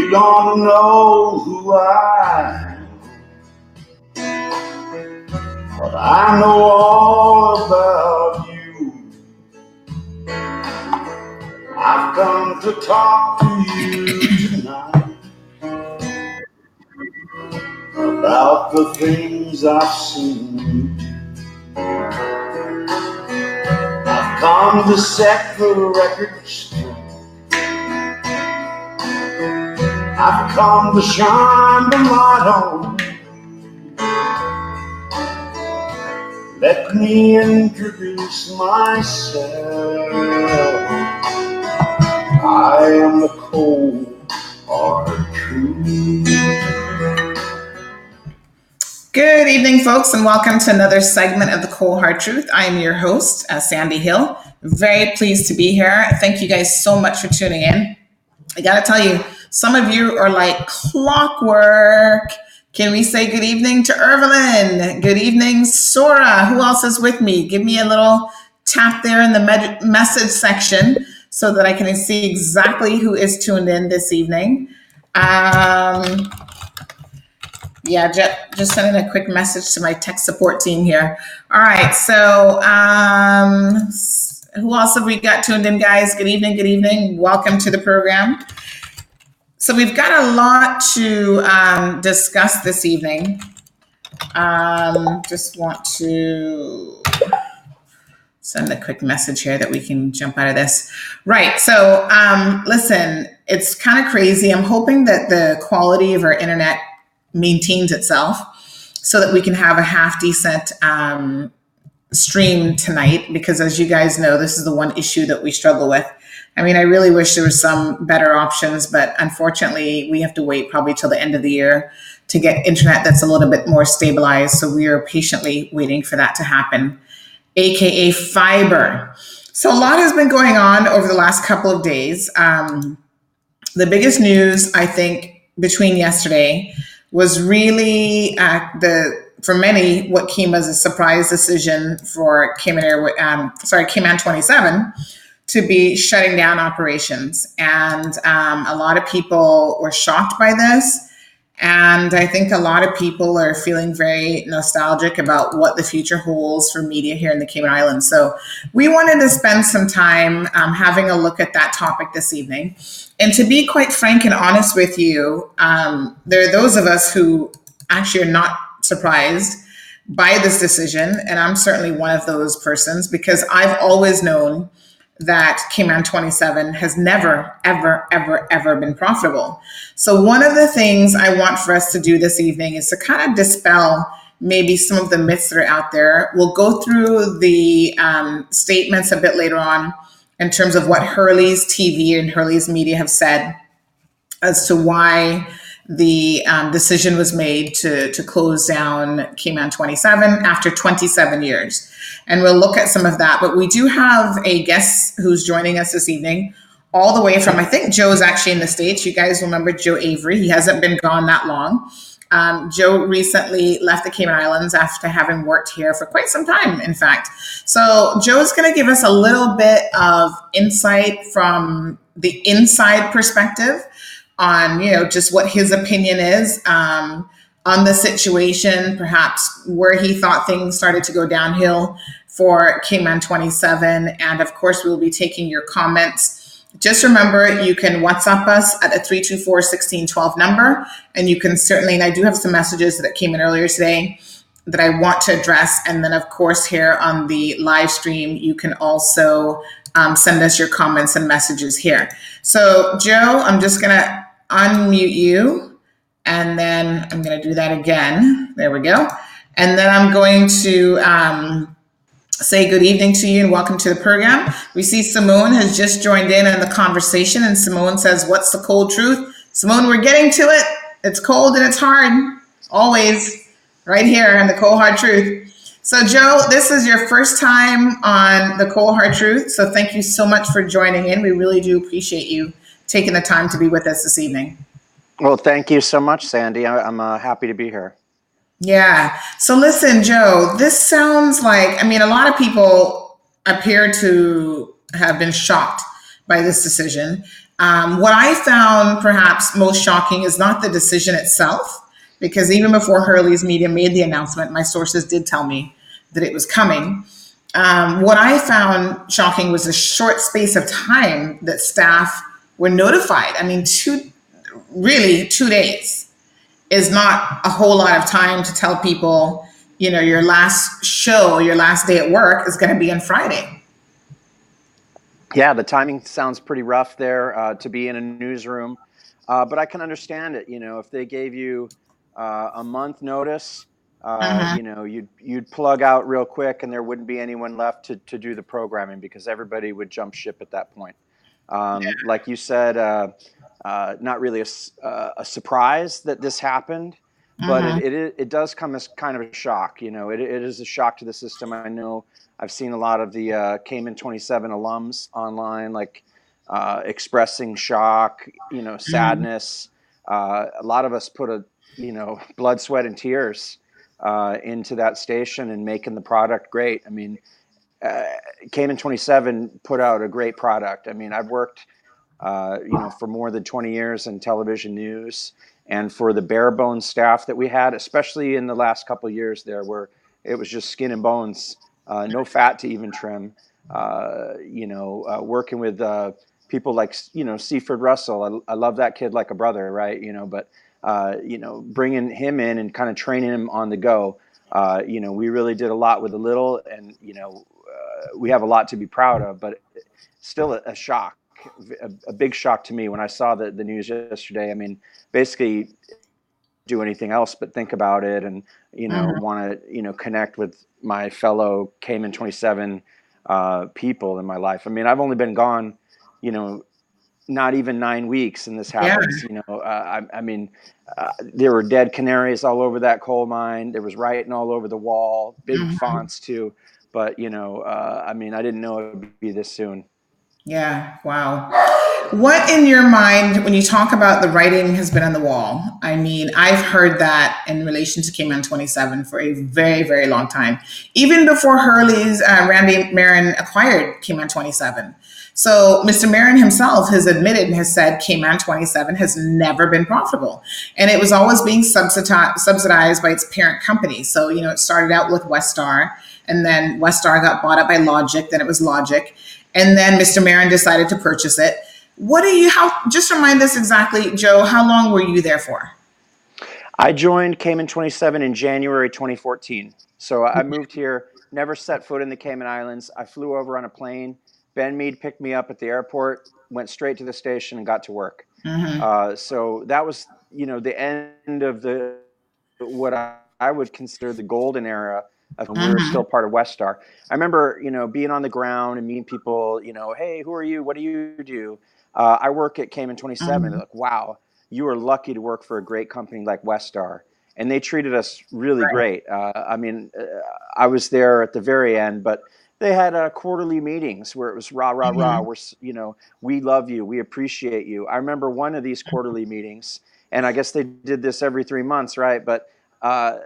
You don't know who I am, but I know all about you. I've come to talk to you tonight about the things I've seen. I've come to set the record straight. I've come to shine the light on. Let me introduce myself. I am the cold hard truth. Good evening, folks, and welcome to another segment of the Cold Hard Truth. I am your host, Sandy Hill. Very pleased to be here. Thank you guys so much for tuning in. I got to tell you, some of you are like clockwork. Can we say good evening to Irvelyn? Good evening, Sora. Who else is with me? Give me a little tap there in the message section so that I can see exactly who is tuned in this evening. Yeah, just sending a quick message to my tech support team here. All right, so who else have we got tuned in, guys? Good evening, good evening. Welcome to the program. So we've got a lot to discuss this evening. Just want to send a quick message here that we can jump out of this. Right, so listen, it's kind of crazy. I'm hoping that the quality of our internet maintains itself so that we can have a half decent stream tonight, because as you guys know, this is the one issue that we struggle with. I mean, I really wish there was some better options, but unfortunately we have to wait probably till the end of the year to get internet that's a little bit more stabilized. So we are patiently waiting for that to happen, aka fiber. So a lot has been going on over the last couple of days. The biggest news, I think, between yesterday was really for many, what came as a surprise decision for Cayman 27 to be shutting down operations. And a lot of people were shocked by this. And I think a lot of people are feeling very nostalgic about what the future holds for media here in the Cayman Islands. So we wanted to spend some time having a look at that topic this evening. And to be quite frank and honest with you, there are those of us who actually are not surprised by this decision. And I'm certainly one of those persons, because I've always known that Cayman 27 has never, ever, ever, ever been profitable. So one of the things I want for us to do this evening is to kind of dispel maybe some of the myths that are out there. We'll go through the statements a bit later on in terms of what Hurley's TV and Hurley's media have said as to why the decision was made to close down Cayman 27 after 27 years. And we'll look at some of that. But we do have a guest who's joining us this evening, all the way from, I think Joe's actually in the States. You guys remember Joe Avery. He hasn't been gone that long. Joe recently left the Cayman Islands after having worked here for quite some time, in fact. So Joe's going to give us a little bit of insight from the inside perspective on, just what his opinion is on the situation, perhaps where he thought things started to go downhill for Cayman 27. And of course, we'll be taking your comments. Just remember, you can WhatsApp us at a 324-1612 number. And you can certainly, and I do have some messages that came in earlier today that I want to address. And then, of course, here on the live stream, you can also send us your comments and messages here. So, Joe, I'm just going to unmute you. And then I'm going to do that again. There we go. And then I'm going to say good evening to you and welcome to the program. We see Simone has just joined in on the conversation, and Simone says, "What's the cold truth?" Simone, we're getting to it. It's cold and it's hard. Always right here on the Cold Hard Truth. So Joe, this is your first time on the Cold Hard Truth. So thank you so much for joining in. We really do appreciate you taking the time to be with us this evening. Well, thank you so much, Sandy. I'm happy to be here. Yeah. So listen, Joe, this sounds like, a lot of people appear to have been shocked by this decision. What I found perhaps most shocking is not the decision itself, because even before Hurley's media made the announcement, my sources did tell me that it was coming. What I found shocking was the short space of time that staff were notified. I mean, really 2 days is not a whole lot of time to tell people, your last show, your last day at work is going to be on Friday. Yeah, the timing sounds pretty rough there to be in a newsroom, but I can understand it. If they gave you a month notice, Mm-hmm. you'd plug out real quick, and there wouldn't be anyone left to do the programming because everybody would jump ship at that point. Like you said, not really a surprise that this happened, but Mm-hmm. it does come as kind of a shock. It is a shock to the system. I know I've seen a lot of the Cayman 27 alums online, like expressing shock, Mm-hmm. sadness. A lot of us put blood, sweat, and tears into that station and making the product great. I mean, uh, Cayman 27 put out a great product. I mean, I've worked, for more than 20 years in television news, and for the bare bones staff that we had, especially in the last couple of years there, where it was just skin and bones, no fat to even trim. Working with people like Seaford Russell. I love that kid like a brother, right? But bringing him in and kind of training him on the go. We really did a lot with a little, and we have a lot to be proud of, but still a shock, a big shock to me when I saw the news yesterday. I mean, basically do anything else but think about it and, Mm-hmm. want to, connect with my fellow Cayman 27 people in my life. I mean, I've only been gone, you know, not even 9 weeks and this Yeah. happens. I mean, there were dead canaries all over that coal mine. There was writing all over the wall, big Mm-hmm. fonts too. But, I mean, I didn't know it would be this soon. Yeah. Wow. What in your mind, when you talk about the writing has been on the wall? I mean, I've heard that in relation to Cayman 27 for a very, very long time, even before Hurley's Randy Marin acquired Cayman 27. So Mr. Marin himself has admitted and has said Cayman 27 has never been profitable. And it was always being subsidized by its parent company. So, it started out with Westar, and then Westar got bought up by Logic, then it was Logic. And then Mr. Marin decided to purchase it. Just remind us exactly, Joe, how long were you there for? I joined Cayman 27 in January 2014. So I moved here, never set foot in the Cayman Islands. I flew over on a plane. Ben Mead picked me up at the airport, went straight to the station, and got to work. Mm-hmm. So that was, the end of what I would consider the golden era of when we were Mm-hmm. still part of Westar. I remember, being on the ground and meeting people, hey, who are you? What do you do? I work at Cayman 27. They're Mm-hmm. like, wow, you are lucky to work for a great company like Westar. And they treated us really Right. great. I mean, I was there at the very end, but they had quarterly meetings where it was rah, rah, rah. Mm-hmm. We love you. We appreciate you. I remember one of these quarterly meetings, and I guess they did this every 3 months, right? But uh,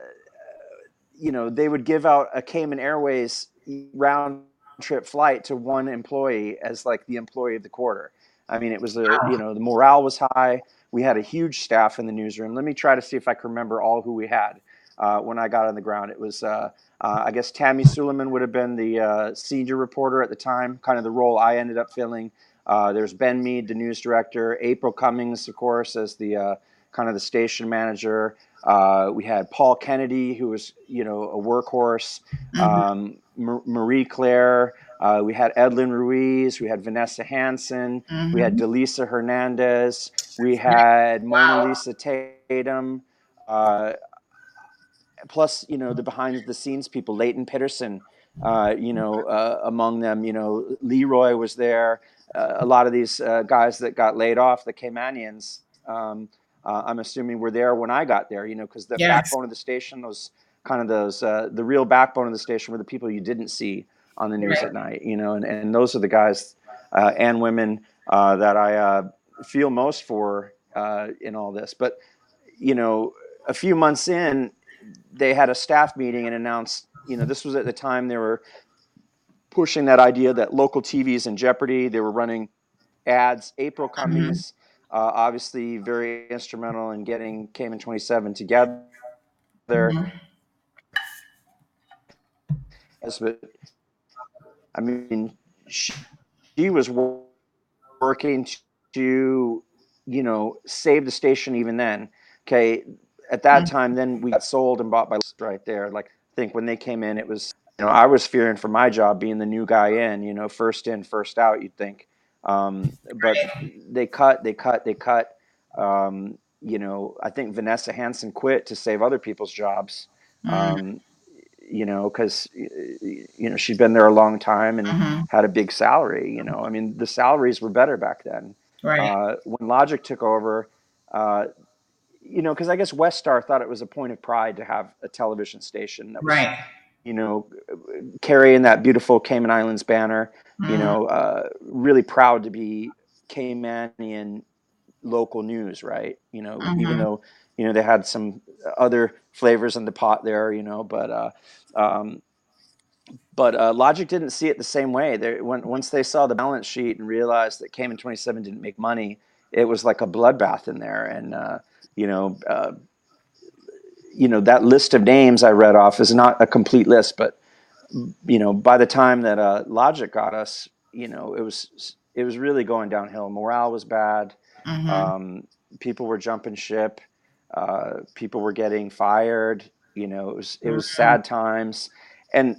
they would give out a Cayman Airways round trip flight to one employee as like the employee of the quarter. I mean, it was the morale was high. We had a huge staff in the newsroom. Let me try to see if I can remember all who we had when I got on the ground. It was, I guess, Tammy Suleiman would have been the senior reporter at the time, kind of the role I ended up filling. There's Ben Mead, the news director, April Cummings, of course, as the kind of the station manager. We had Paul Kennedy, who was, a workhorse. Mm-hmm. Marie Claire. We had Edlin Ruiz. We had Vanessa Hansen. We had Mm-hmm. Delisa Hernandez. We had Mona Wow. Lisa Tatum. Uh, Plus, the behind the scenes people, Leighton Peterson, among them, Leroy was there. A lot of these guys that got laid off, the Caymanians, I'm assuming were there when I got there, because the Yes. backbone of the station, the real backbone of the station were the people you didn't see on the news Right. at night, and those are the guys and women that I feel most for in all this. But, a few months in, they had a staff meeting and announced, this was at the time they were pushing that idea that local TV is in jeopardy. They were running ads. April Cummings, obviously very instrumental in getting Cayman 27 together. But I mean, she was working to, save the station even then. Okay. At that time, then we got sold and bought by right there. Like, I think when they came in, it was, I was fearing for my job being the new guy in, first in, first out, you'd think. But they cut. I think Vanessa Hansen quit to save other people's jobs. Because she'd been there a long time and had a big salary. I mean, the salaries were better back then. Right. When Logic took over, because I guess Westar thought it was a point of pride to have a television station that was, Right. Carrying that beautiful Cayman Islands banner. Really proud to be Caymanian local news, right? Even though they had some other flavors in the pot there, but Logic didn't see it the same way. Once they saw the balance sheet and realized that Cayman 27 didn't make money, it was like a bloodbath in there. And that list of names I read off is not a complete list, but by the time that Logic got us, it was really going downhill. Morale was bad. People were jumping ship. People were getting fired. It was sad times. And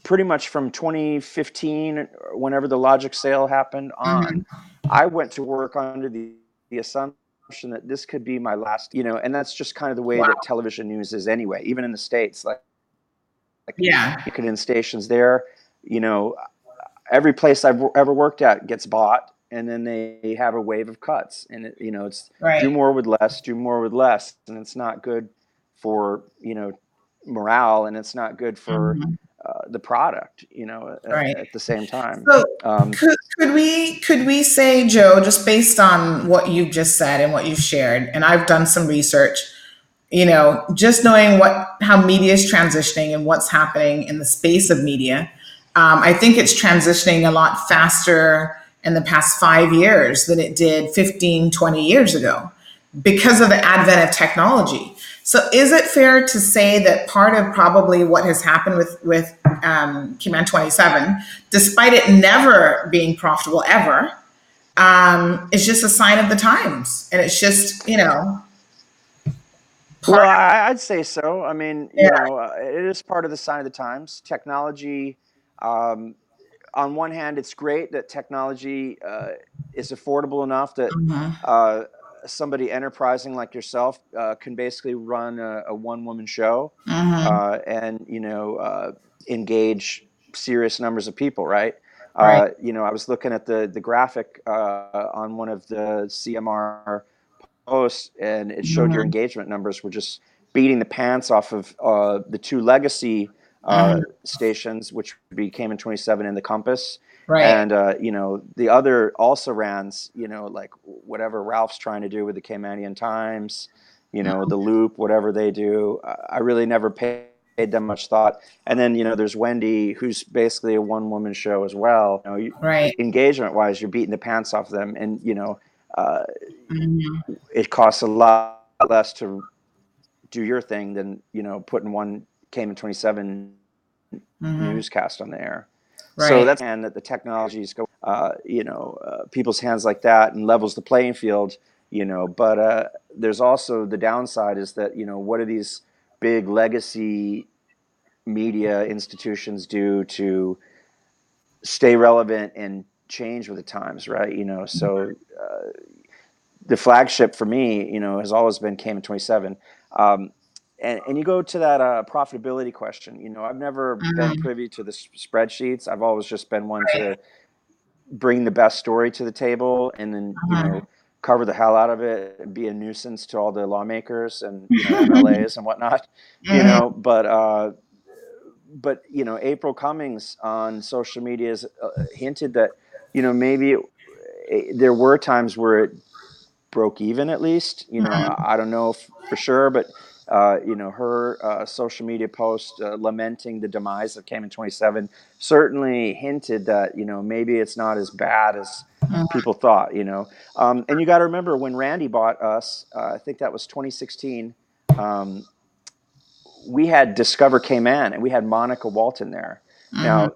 pretty much from 2015, whenever the Logic sale happened on, I went to work under the assumption that this could be my last, and that's just kind of the way that television news is anyway, even in the States. Like in stations there, every place I've ever worked at gets bought, and then they have a wave of cuts, and it's do more with less, and it's not good for morale, and it's not good for the product, at the same time. So could we say, Joe, just based on what you've just said and what you've shared, and I've done some research, just knowing how media is transitioning and what's happening in the space of media, I think it's transitioning a lot faster in the past 5 years than it did 15, 20 years ago because of the advent of technology. So is it fair to say that part of probably what has happened with Cayman 27, despite it never being profitable ever, is just a sign of the times? And it's just, well, I'd say so. I mean, it is part of the sign of the times. Technology, on one hand, it's great that technology is affordable enough that somebody enterprising like yourself can basically run a one-woman show and engage serious numbers of people, right? I was looking at the graphic on one of the CMR posts, and it showed your engagement numbers were just beating the pants off of the two legacy stations, which became in 27 in the Compass. And the other also rans, like whatever Ralph's trying to do with the Caymanian Times, the Loop, whatever they do. I really never paid them much thought. And then there's Wendy, who's basically a one-woman show as well. Engagement wise, you're beating the pants off them, and it costs a lot less to do your thing than putting one Cayman 27 newscast on the air. So that's and that the technologies go people's hands like that and levels the playing field. But there's also the downside is that what do these big legacy media institutions do to stay relevant and change with the times, right? So the flagship for me, has always been Cayman 27. And you go to that profitability question. I've never been privy to the spreadsheets. I've always just been one to bring the best story to the table, and then cover the hell out of it and be a nuisance to all the lawmakers and MLAs and whatnot. But April Cummings on social media has hinted that maybe there were times where it broke even at least. I don't know for sure, but Her social media post lamenting the demise of Cayman 27 certainly hinted that, maybe it's not as bad as people thought, and you got to remember when Randy bought us, I think that was 2016. We had Discover Cayman and we had Monica Walton there. Mm-hmm. Now,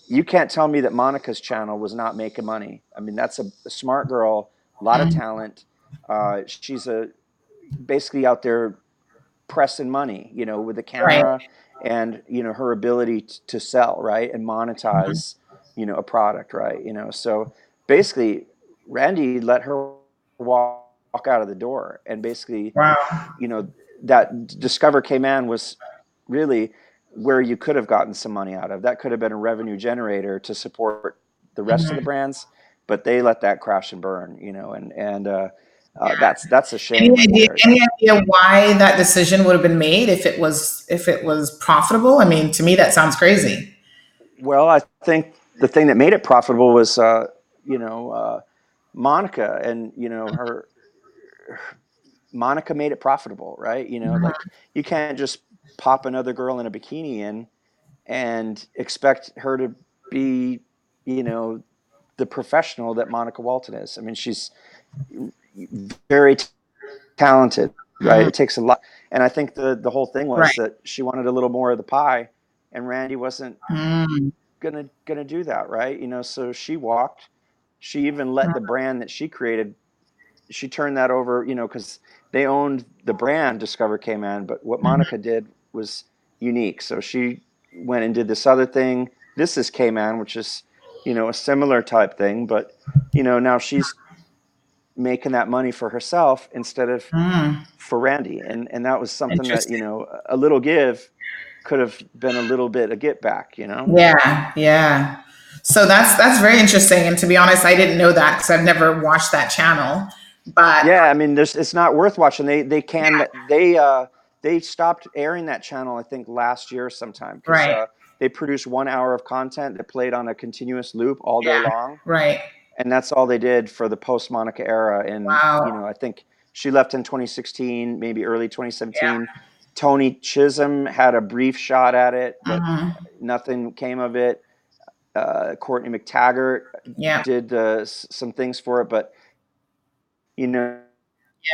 you can't tell me that Monica's channel was not making money. I mean, that's a smart girl, a lot of Mm-hmm. talent. She's basically out there pressing money, with the Right. camera and, her ability to sell, right, and Mm-hmm. monetize, a product, right, So basically, Randy let her walk out of the door, and basically, Wow. you know, that Discover Cayman was really where you could have gotten some money out of. That could have been a revenue generator to support the rest of the Mm-hmm. brands, but they let that crash and burn, Yeah. that's a shame right there. Any idea why that decision would have been made if it was profitable? I mean, to me, that sounds crazy. Well, I think the thing that made it profitable was, you know, uh, Monica, and her Monica made it profitable, right? Like, you can't just pop another girl in a bikini in and expect her to be, you know, the professional that Monica Walton is. I mean, she's very talented, right? Mm, It takes a lot, and I think the whole thing was right. that she wanted a little more of the pie, and Randy wasn't Mm, gonna do that, right? So she walked. She even let the brand that she created. She turned that over, because they owned the brand Discover Cayman, but what mhm. Monica did was unique. So she went and did this other thing. This is Cayman, which is, a similar type thing, but now she's making that money for herself instead of Mm. for Randy, and that was something that, Interesting. a little give could have been a little bit of get back. Yeah, yeah. So that's very interesting. And to be honest, I didn't know that because I've never watched that channel. But Yeah, I mean, it's not worth watching. yeah, They stopped airing that channel, I think, last year sometime, because right. they produced 1 hour of content that played on a continuous loop all day Yeah, long, right. and that's all they did for the post Monica era. And Wow. I think she left in 2016, maybe early Yeah. 2017. Tony Chisholm had a brief shot at it, but Hmm. nothing came of it. Courtney McTaggart Yeah. did some things for it, but you know,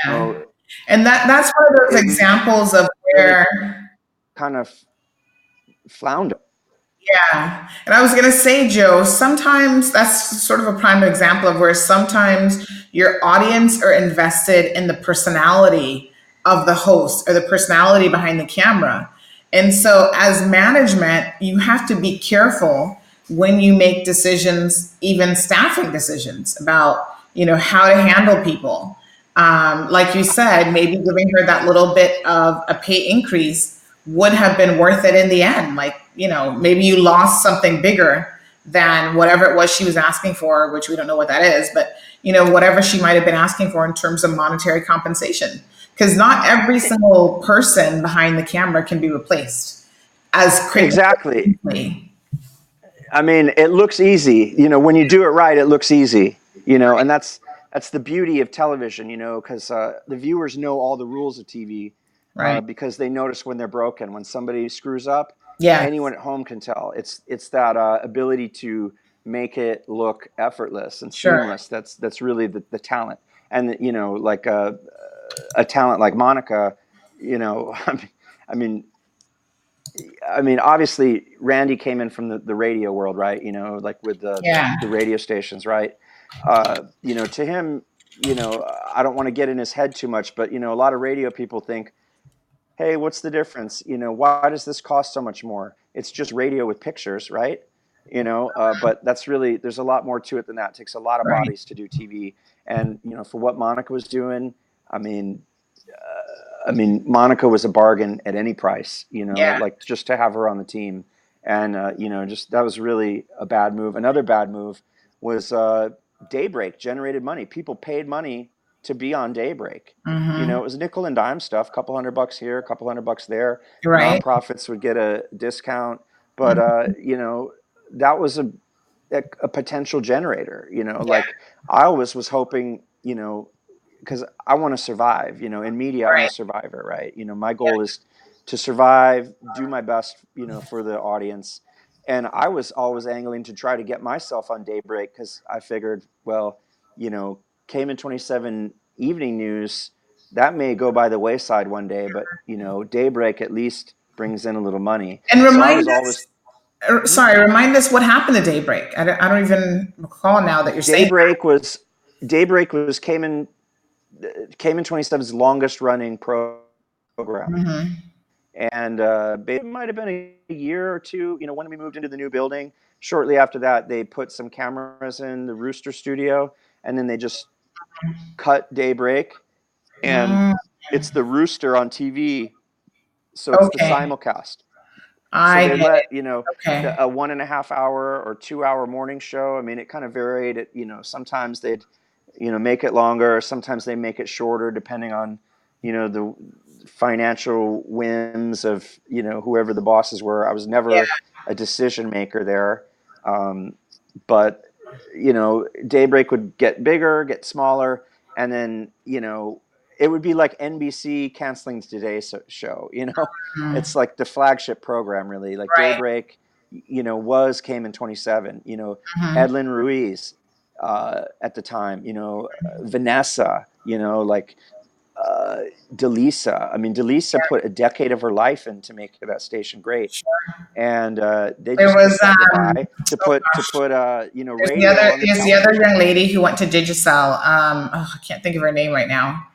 Yeah. And that's one of those it examples of really where, kind of flounder. yeah. And I was going to say, Joe, sometimes that's sort of a prime example of where sometimes your audience are invested in the personality of the host or the personality behind the camera. And so, as management, you have to be careful when you make decisions, even staffing decisions about, how to handle people. Like you said, maybe giving her that little bit of a pay increase would have been worth it in the end. Like, maybe you lost something bigger than whatever it was she was asking for, which we don't know what that is, but whatever she might have been asking for in terms of monetary compensation. Because not every single person behind the camera can be replaced as Exactly. quickly. I mean, it looks easy. When you do it right, it looks easy. And that's the beauty of television. Because the viewers know all the rules of TV, Right. because they notice when they're broken. When somebody screws up, Yeah. anyone at home can tell. It's that ability to make it look effortless and Sure. seamless. That's really the talent. And like a talent like Monica, I mean, obviously, Randy came in from the radio world, right? Like with Yeah. the radio stations, right? To him, I don't want to get in his head too much, but a lot of radio people think, hey, what's the difference? Why does this cost so much more? It's just radio with pictures, right? But that's really, there's a lot more to it than that. It takes a lot of Right. bodies to do TV, and for what Monica was doing, I mean, Monica was a bargain at any price, Yeah. like just to have her on the team. And, just that was really a bad move. Another bad move was Daybreak generated money. People paid money to be on Daybreak. Mm-hmm. It was nickel and dime stuff, couple $100 here, a couple $100 there. Right. Nonprofits would get a discount, but, Mhm. that was a potential generator, Yeah. like I always was hoping, because I want to survive. In media, I'm a Right. survivor, right? My Yeah. goal is to survive, do my best, for the audience. And I was always angling to try to get myself on Daybreak because I figured, well, Cayman 27 evening news, that may go by the wayside one day, but Daybreak at least brings in a little money. And So I was remind always. us, remind us what happened to Daybreak. I don't even recall now that you're saying Daybreak was Daybreak was Cayman 27's longest running program. that. Hmm. And it might have been a year or two, when we moved into the new building. Shortly after that, they put some cameras in the Rooster studio, and then they just cut Daybreak, and Mm, it's the Rooster on TV, so it's the okay. simulcast. So I they get it. let Okay. a 1.5 hour or 2 hour morning show. I mean, it kind of varied. Sometimes they'd make it longer. Sometimes they make it shorter, depending on the financial whims of whoever the bosses were. I was Yeah. never a decision maker there, but Daybreak would get bigger, get smaller, and then it would be like NBC canceling today's show. Mm, It's like the flagship program, really. Like right. Daybreak, was Cayman 27. Hmm. Edlin Ruiz at the time. Vanessa. Like uh, Delisa. I mean, Delisa put a decade of her life in to make that station great, and they There just was kicked that goodbye to oh put gosh, radio on the there's the other television. young lady who went to Digicel. Oh, I can't think of her name right now.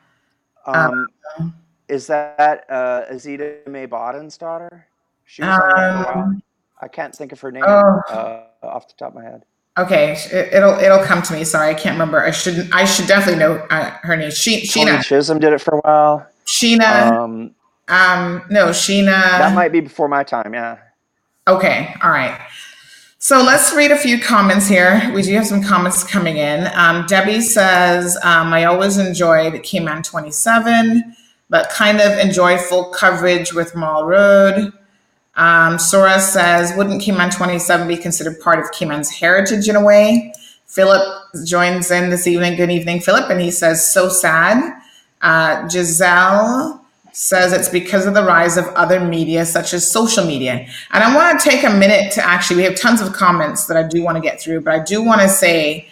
Um, Um, is that Azita May Boden's daughter? She was on there for a while. um, I can't think of her name oh, off the top of my head. okay. It'll come to me. Sorry, I can't remember. I should definitely know her name. Tony Sheena. Chisholm did it for a while. Sheena. Um, No, that Sheena. might be before my time. Yeah. Okay. All right. So let's read a few comments here. We do have some comments coming in. Debbie says, I always enjoyed Cayman 27, but kind of enjoy full coverage with Mall Road. Sora says, wouldn't Cayman 27 be considered part of Cayman's heritage in a way? Philip joins in this evening. Good evening, Philip. And he says, so sad. Giselle says it's because of the rise of other media, such as social media. And I want to take a minute to actually, we have tons of comments that I do want to get through, but I do want to say,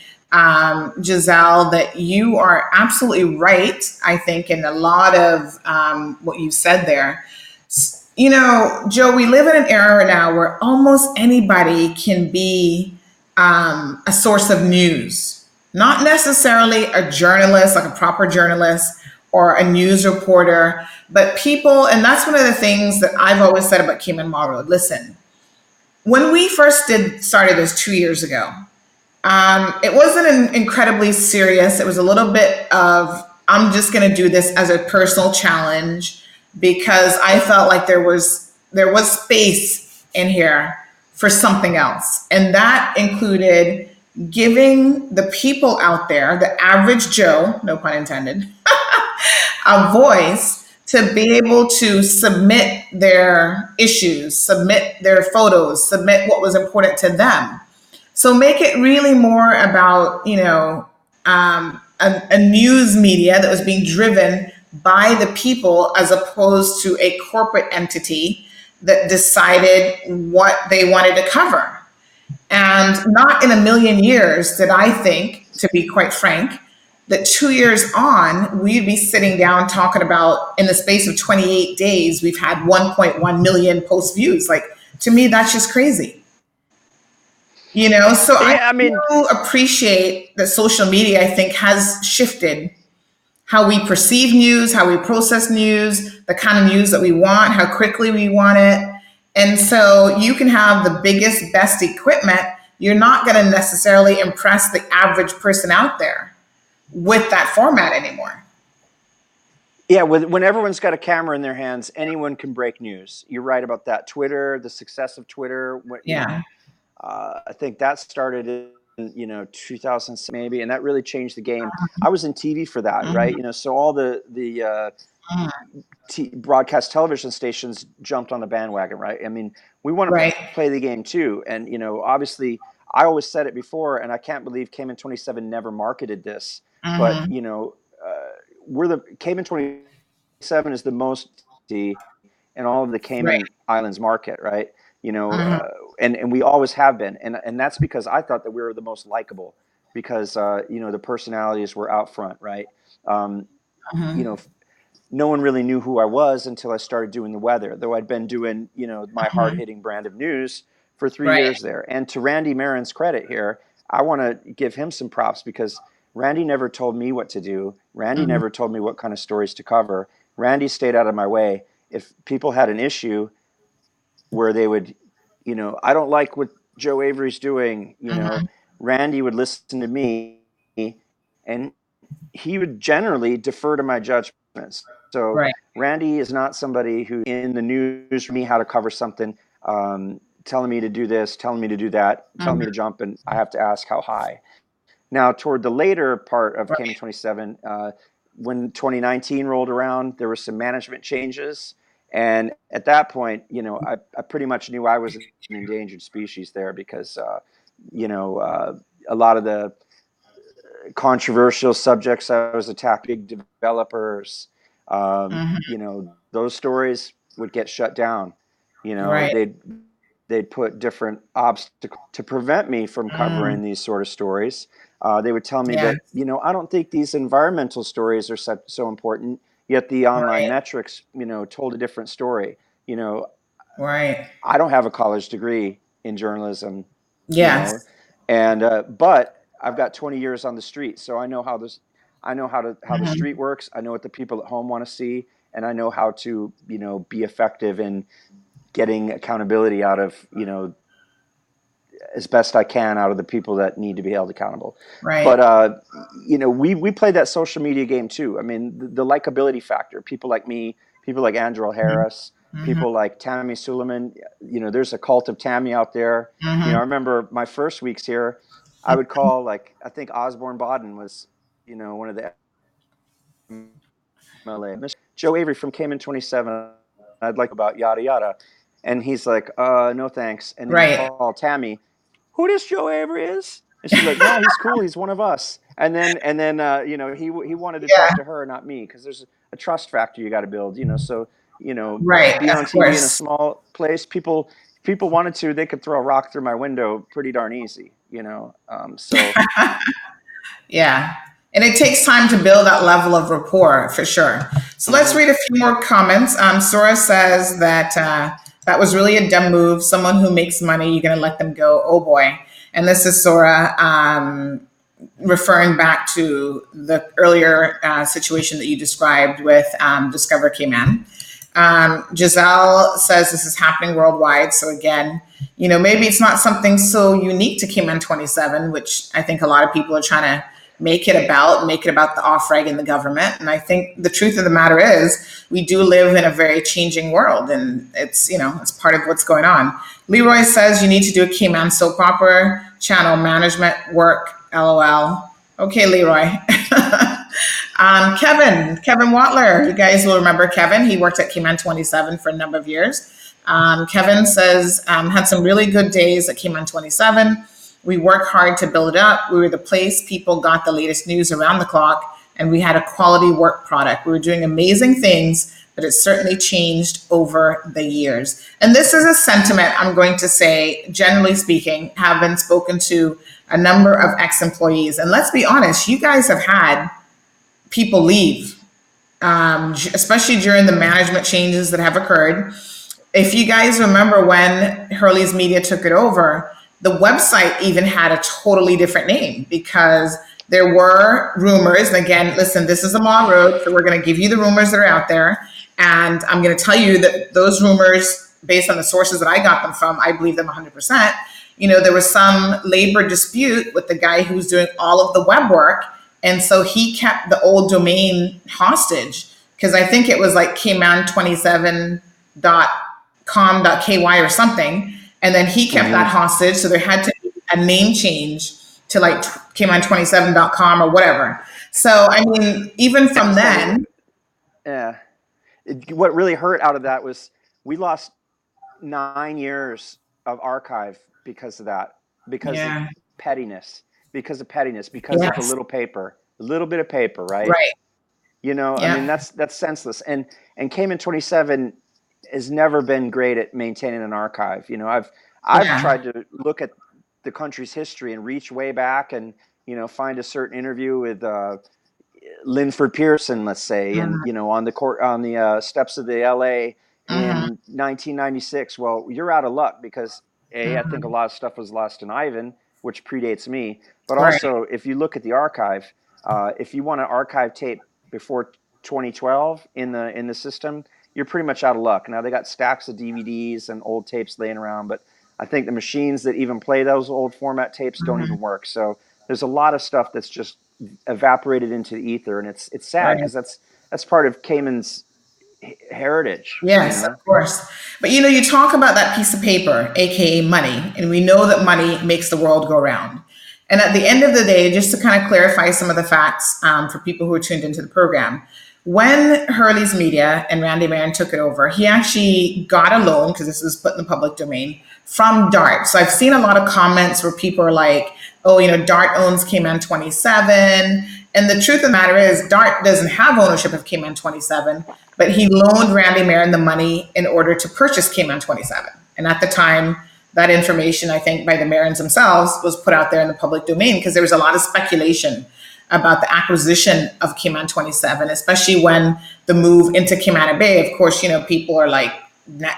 Giselle, that you are absolutely right, I think, in a lot of what you said there. Joe, we live in an era now where almost anybody can be a source of news. Not necessarily a journalist, like a proper journalist or a news reporter, but people, and that's one of the things that I've always said about Cayman Mall Road. Listen, when we first started this 2 years ago, it wasn't incredibly serious. It was a little bit of, I'm just going to do this as a personal challenge because I felt like there was space in here for something else. And that included giving the people out there, the average Joe, no pun intended, a voice to be able to submit their issues, submit their photos, submit what was important to them. So make it really more about, a news media that was being driven by the people as opposed to a corporate entity that decided what they wanted to cover. And not in a million years did I think, to be quite frank, that 2 years on, we'd be sitting down talking about in the space of 28 days, we've had 1.1 million post views. Like, to me, that's just crazy. So I Yeah. I mean, do appreciate that social media, I think, has shifted how we perceive news, how we process news, the kind of news that we want, how quickly we want it. And so you can have the biggest, best equipment. You're not going to necessarily impress the average person out there with that format anymore. yeah. When everyone's got a camera in their hands, anyone can break news. You're right about that. Twitter, the success of Twitter. Yeah. I think that started in 2006 maybe, and that really changed the game. I was in TV for that, Mhm. right? So all the broadcast television stations jumped on the bandwagon, right? I mean, we want to Right. play the game too, and obviously, I always said it before, and I can't believe Cayman 27 never marketed this, but Hmm. we're the Cayman 27 is the most in all of the Right. Cayman Islands market, right? Hmm. And we always have been, and that's because I thought that we were the most likable because the personalities were out front, right? Um, you Hmm. know, no one really knew who I was until I started doing the weather, though I'd been doing, my hard Hmm. hitting brand of news for 3 years Right. there. And to Randy Marin's credit here, I want to give him some props because Randy never told me what to do. Randy Hmm. never told me what kind of stories to cover. Randy stayed out of my way. If people had an issue where they would, I don't like what Joe Avery's doing, Hmm. Randy would listen to me and he would generally defer to my judgments. So Right. Randy is not somebody who in the news for me how to cover something, telling me to do this, telling me to do that, telling me to Hmm. jump, and I have to ask how high. Now, toward the later part of Cayman Right. 27, when 2019 rolled around, there were some management changes. And at that point, I pretty much knew I was an endangered species there because, a lot of the controversial subjects I was attacking, big developers, Hmm. those stories would get shut down. Right. They'd put different obstacles to prevent me from Mm. covering these sort of stories. They would tell me Yeah. that, I don't think these environmental stories are so important, yet the online Right. metrics, told a different story. You know, Right. I don't have a college degree in journalism, you know, Yes. and but I've got 20 years on the street, so I know how this, I know how the Hmm. street works. I know what the people at home want to see, and I know how to, be effective in getting accountability out of, as best I can out of the people that need to be held accountable. But Right. we play that social media game too. I mean, the likability factor. People like me, people like Andrew Harris, Hmm. people like Tammy Suleiman. There's a cult of Tammy out there. I Hmm. remember my first weeks here, I would call like I think Osborne Bodden was, one of the MLA. Joe Avery from Cayman 27. I'd like about yada yada, and he's like, no thanks. And then he'd Right. call Tammy, who this Joe Avery is? And she's like, no, he's cool. He's one of us. And then he wanted to talk Yeah. to her, not me, because there's a trust factor you got to build. So Right. to be on Of TV in a course. small place, people wanted to, they could throw a rock through my window pretty darn easy. So Yeah. And it takes time to build that level of rapport for sure. So let's mhm. read a few more comments. Sora says that that was really a dumb move. Someone who makes money, you're going to let them go. Oh boy. And this is Sora referring back to the earlier situation that you described with Discover Cayman. Giselle says this is happening worldwide. So again, maybe it's not something so unique to Cayman 27, which I think a lot of people are trying to make it about the off-reg and the government. And I think the truth of the matter is we do live in a very changing world, and it's part of what's going on. Leroy says you need to do a Cayman soap opera channel management work. LOL. Okay, Leroy. Kevin Watler. You guys will remember Kevin. He worked at Cayman 27 for a number of years. Kevin says, had some really good days at Cayman 27. We worked hard to build it up. We were the place people got the latest news around the clock, and we had a quality work product. We were doing amazing things, but it certainly changed over the years. And this is a sentiment I'm going to say, generally speaking, have been spoken to a number of ex-employees. And let's be honest, you guys have had people leave, especially during the management changes that have occurred. If you guys remember when Hurley's Media took it over, the website even had a totally different name because there were rumors. And again, listen, this is a law road, so we're going to give you the rumors that are out there. And I'm going to tell you that those rumors, based on the sources that I got them from, I believe them 100%. There was some labor dispute with the guy who was doing all of the web work. And so he kept the old domain hostage because I think it was like kman27.com.ky or something. And then he kept that Mhm. hostage. So there had to be a name change to like kman27.com or whatever. So, I mean, even from So then, yeah, what really hurt out of that was we lost 9 years of archive because of that, because of yeah, pettiness, because of pettiness, because of the yes, little paper, a little bit of paper, right? right. You know, I mean, Yeah. that's senseless. And Cayman 27 has never been great at maintaining an archive. You know, I've Yeah. tried to look at the country's history and reach way back and, you know, find a certain interview with Linford Pearson, let's say, and, Mhm. you know, on the court, on the steps of the LA Mhm. in 1996. Well, you're out of luck because I think a Mhm. lot of stuff was lost in Ivan, which predates me. But Right. also, if you look at the archive, if you want to archive tape before 2012 in the system, you're pretty much out of luck. Now they got stacks of DVDs and old tapes laying around, but I think the machines that even play those old format tapes don't even Mhm. work. So there's a lot of stuff that's just evaporated into the ether, and it's sad Right. because that's part of Cayman's heritage, you Yes, of know. course. But you know, you talk about that piece of paper, aka money, and we know that money makes the world go round. And at the end of the day, just to kind of clarify some of the facts for people who are tuned into the program, when Hurley's Media and Randy Marin took it over, he actually got a loan, because this was put in the public domain, from DART. So I've seen a lot of comments where people are like, oh, you know, DART owns Cayman 27. And the truth of the matter is, DART doesn't have ownership of Cayman 27, but he loaned Randy Marin the money in order to purchase Cayman 27. And at the time, that information, I think, by the Marins themselves was put out there in the public domain because there was a lot of speculation about the acquisition of Cayman 27, especially when the move into Cayman Bay. Of course, you know, people are like,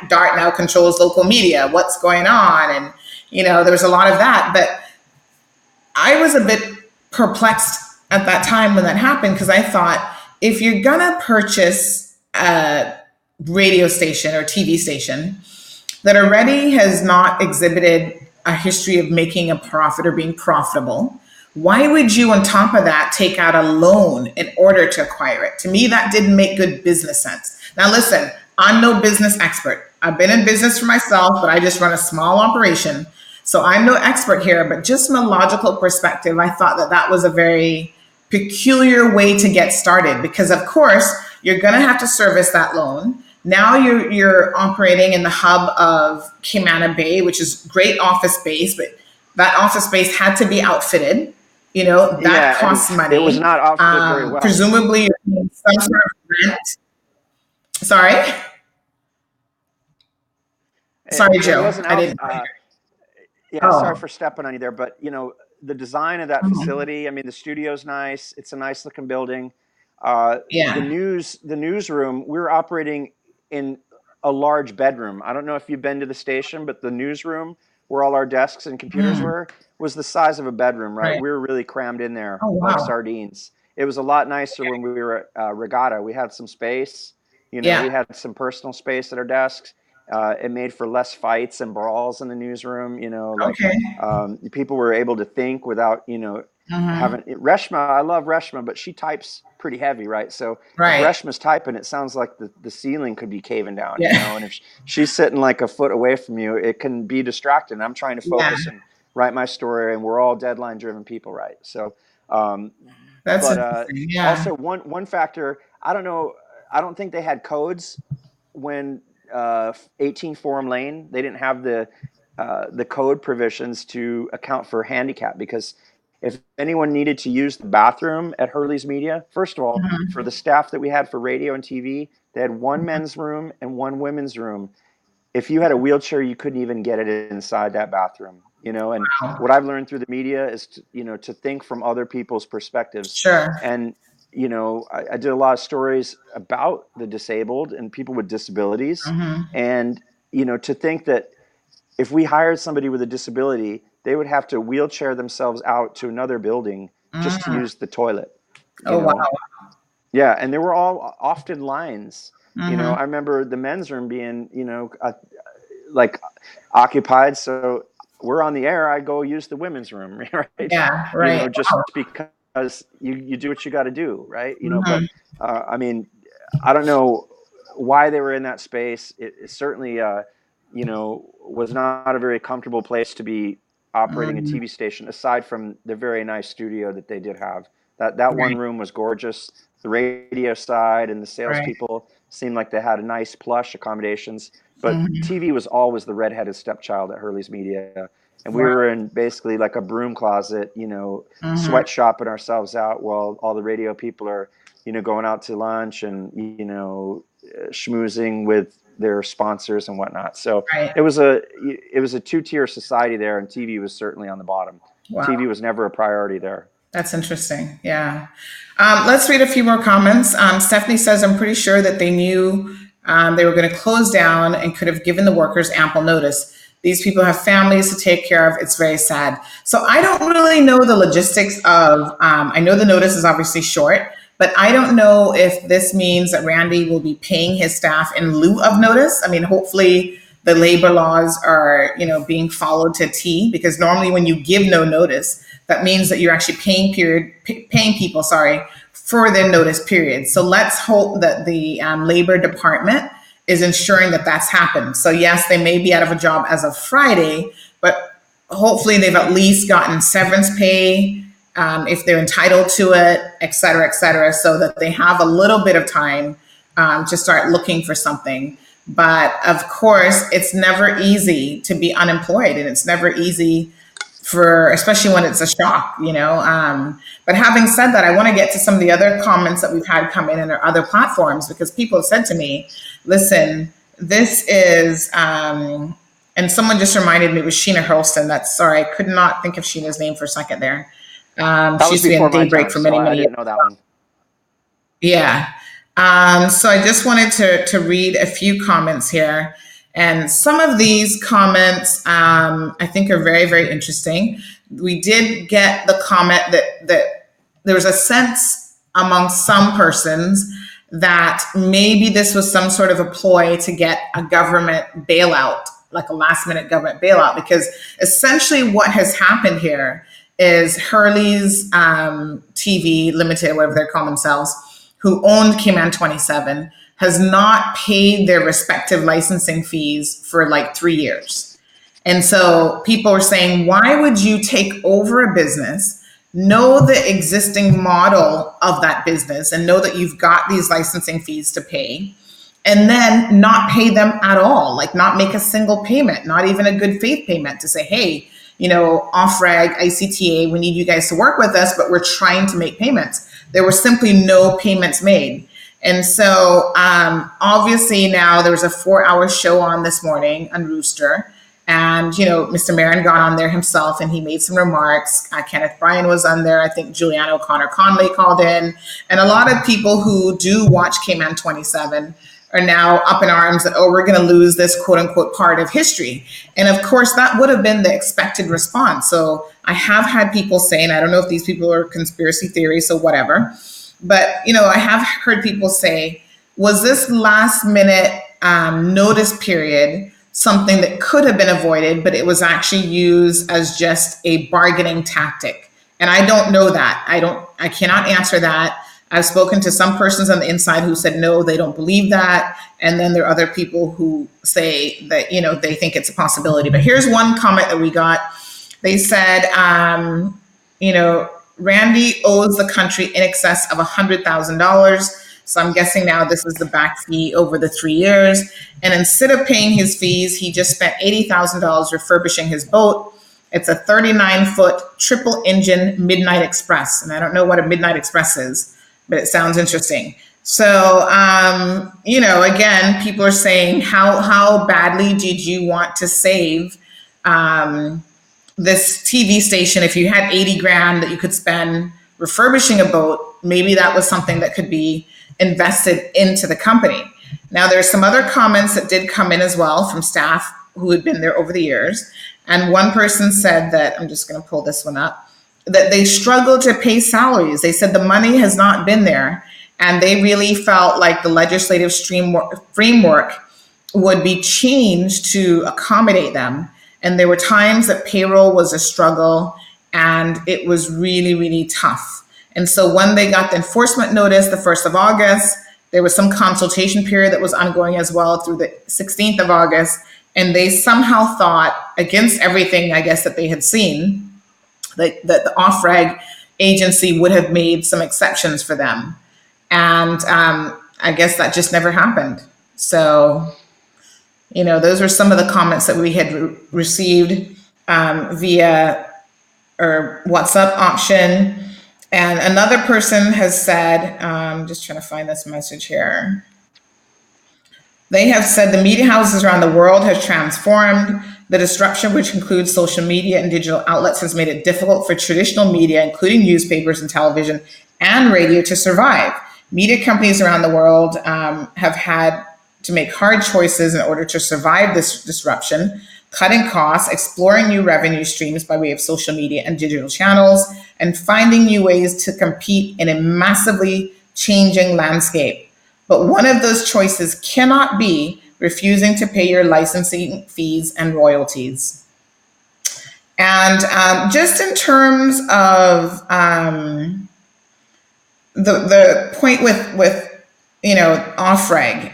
DART now controls local media. What's going on? And, you know, there was a lot of that. But I was a bit perplexed at that time when that happened because I thought if you're going to purchase a radio station or TV station that already has not exhibited a history of making a profit or being profitable, why would you, on top of that, take out a loan in order to acquire it? To me, that didn't make good business sense. Now, listen, I'm no business expert. I've been in business for myself, but I just run a small operation. So I'm no expert here, but just from a logical perspective, I thought that that was a very peculiar way to get started because, of course, you're going to have to service that loan. Now you're operating in the hub of Cayman Bay, which is great office space, but that office space had to be outfitted. You know, that Yeah, costs it was money. not outfitted very well. Presumably, you're paying some sort of rent. Sorry, sorry, It Joe. wasn't I out. didn't. Yeah, sorry Oh, for stepping on you there, but you know the design of that mhm. facility. I mean, the studio's nice. It's a nice looking building. Yeah. The newsroom. We're operating in a large bedroom. I don't know if you've been to the station, but the newsroom where all our desks and computers Mm, were was the size of a bedroom. Right, right. we were really crammed in there Oh, like wow. sardines. It was a lot nicer when we were at Regatta. We had some space. You know, Yeah. we had some personal space at our desks. It made for less fights and brawls in the newsroom. You know, like Okay. people were able to think without, you know, Hmm. having Reshma. I love Reshma, but she types pretty heavy, right? So if Right. Reshma's typing, it sounds like the ceiling could be caving down, you Yeah. know. And if she's sitting like a foot away from you, it can be distracting. I'm trying to Yeah. focus and write my story, and we're all deadline driven people, right? So, um, That's but interesting. Yeah. also one factor, I don't know. I don't think they had codes when 18 Forum Lane. They didn't have the code provisions to account for handicap because if anyone needed to use the bathroom at Hurley's Media, first of all, for Hmm. the staff that we had for radio and TV, they had one men's room and one women's room. If you had a wheelchair, you couldn't even get it inside that bathroom, you know. And Wow. what I've learned through the media is to, you know, to think from other people's perspectives. Sure. And you know, I did a lot of stories about the disabled and people with disabilities, Hmm. and you know, to think that if we hired somebody with a disability, they would have to wheelchair themselves out to another building just to Mm. use the toilet, you Oh, wow. know. Yeah, and there were all often lines. You know, Hmm. I remember the men's room being, you know, like occupied. So we're on the air. I go use the women's room, right? Yeah. You Right. know, just Wow. because you do what you got to do, right? You know, but Hmm. I mean, I don't know why they were in that space. It certainly, you know, was not a very comfortable place to be operating a Mm. TV station. Aside from the very nice studio that they did have, that one Right. room was gorgeous. The radio side and the Right. salespeople seemed like they had a nice plush accommodations. But Hmm. TV was always the redheaded stepchild at Hurley's Media. And we Wow. were in basically like a broom closet, Mm-hmm. sweatshopping ourselves out while all the radio people are, going out to lunch and, schmoozing with their sponsors and whatnot. So Right. it was a two-tier society there, and TV was certainly on the bottom. Wow. TV was never a priority there. That's interesting. Yeah. Let's read a few more comments. Stephanie says, I'm pretty sure that they knew they were going to close down and could have given the workers ample notice. These people have families to take care of. It's very sad. So I don't really know the logistics of, I know the notice is obviously short, but I don't know if this means that Randy will be paying his staff in lieu of notice. I mean, hopefully the labor laws are, being followed to a T, because normally when you give no notice, that means that you're actually paying people, for their notice period. So let's hope that the labor department is ensuring that that's happened. So yes, they may be out of a job as of Friday, but hopefully they've at least gotten severance pay, if they're entitled to it, et cetera, so that they have a little bit of time to start looking for something. But of course, it's never easy to be unemployed, and it's never easy especially when it's a shock. But having said that, I want to get to some of the other comments that we've had come in our other platforms, because people have said to me, listen, this is, and someone just reminded me it was Sheena Hurlston. Sorry, I could not think of Sheena's name for a second there. That She was used to be before on my Daybreak time, for so many, I many years. didn't know that one. Yeah. So I just wanted to read a few comments here. And some of these comments I think are very, very interesting. We did get the comment that there was a sense among some persons that maybe this was some sort of a ploy to get a government bailout, like a last minute government bailout, because essentially what has happened here is Hurley's TV Limited, whatever they're calling themselves, who owned Cayman 27, has not paid their respective licensing fees for like 3 years. And so people are saying, why would you take over a business, know the existing model of that business, and know that you've got these licensing fees to pay, and then not pay them at all, like not make a single payment, not even a good faith payment to say, hey, off-reg, ICTA, we need you guys to work with us, but we're trying to make payments. There were simply no payments made. And so obviously now there was a 4-hour show on this morning on Rooster. And, Mr. Marin got on there himself and he made some remarks. Kenneth Bryan was on there. I think Juliana O'Connor Conley called in. And a lot of people who do watch Cayman 27 are now up in arms that, we're going to lose this quote unquote part of history. And of course, that would have been the expected response. So I have had people saying, I don't know if these people are conspiracy theories, so whatever. But, I have heard people say, was this last minute notice period something that could have been avoided, but it was actually used as just a bargaining tactic? And I don't know that. I cannot answer that. I've spoken to some persons on the inside who said, no, they don't believe that. And then there are other people who say that, they think it's a possibility. But here's one comment that we got. They said, Randy owes the country in excess of $100,000. So I'm guessing now this is the back fee over the 3 years. And instead of paying his fees, he just spent $80,000 refurbishing his boat. It's a 39-foot triple engine Midnight Express. And I don't know what a Midnight Express is, but it sounds interesting. So, again, people are saying, how badly did you want to save this TV station? If you had 80 grand that you could spend refurbishing a boat, maybe that was something that could be invested into the company. Now, there's some other comments that did come in as well from staff who had been there over the years. And one person said that, I'm just going to pull this one up, that they struggled to pay salaries. They said the money has not been there. And they really felt like the legislative framework would be changed to accommodate them. And there were times that payroll was a struggle and it was really, really tough. And so when they got the enforcement notice, the 1st of August, there was some consultation period that was ongoing as well through the 16th of August. And they somehow thought, against everything, I guess, that they had seen, that the off-reg agency would have made some exceptions for them. And I guess that just never happened. So, those were some of the comments that we had received. via or WhatsApp option. And another person has said, just trying to find this message here. They have said the media houses around the world has transformed. The disruption, which includes social media and digital outlets, has made it difficult for traditional media, including newspapers and television and radio, to survive. Media companies around the world have had to make hard choices in order to survive this disruption, cutting costs, exploring new revenue streams by way of social media and digital channels, and finding new ways to compete in a massively changing landscape. But one of those choices cannot be refusing to pay your licensing fees and royalties. And just in terms of the point with off reg,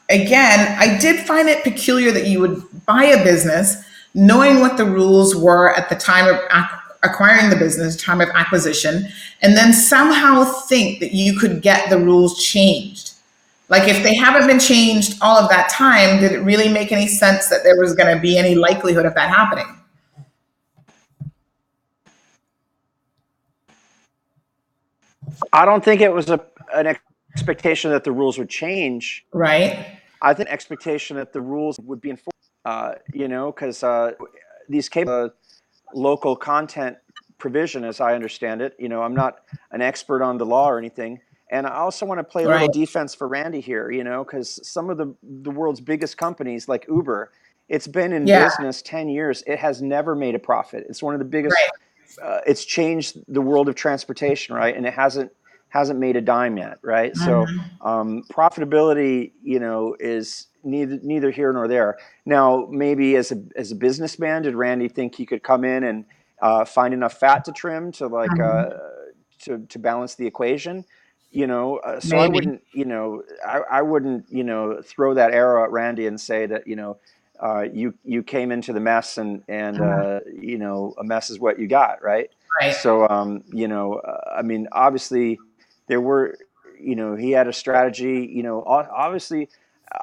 again, I did find it peculiar that you would buy a business knowing what the rules were at the time of acquiring the business, time of acquisition, and then somehow think that you could get the rules changed. Like, if they haven't been changed all of that time, did it really make any sense that there was going to be any likelihood of that happening? I don't think it was an expectation that the rules would change. Right. I think expectation that the rules would be enforced. Because these cable local content provision, as I understand it, I'm not an expert on the law or anything. And I also want to play a little Right. defense for Randy here, because some of the world's biggest companies like Uber, it's been in Yeah. business 10 years. It has never made a profit. It's one of the biggest. Right. It's changed the world of transportation, right? And it hasn't made a dime yet, right? So profitability, is neither here nor there. Now, maybe as a businessman, did Randy think he could come in and find enough fat to trim to to balance the equation? So I Maybe. wouldn't, I wouldn't, throw that arrow at Randy and say that, you came into the mess and a mess is what you got, right? Right. So I mean, obviously there were, he had a strategy. Obviously,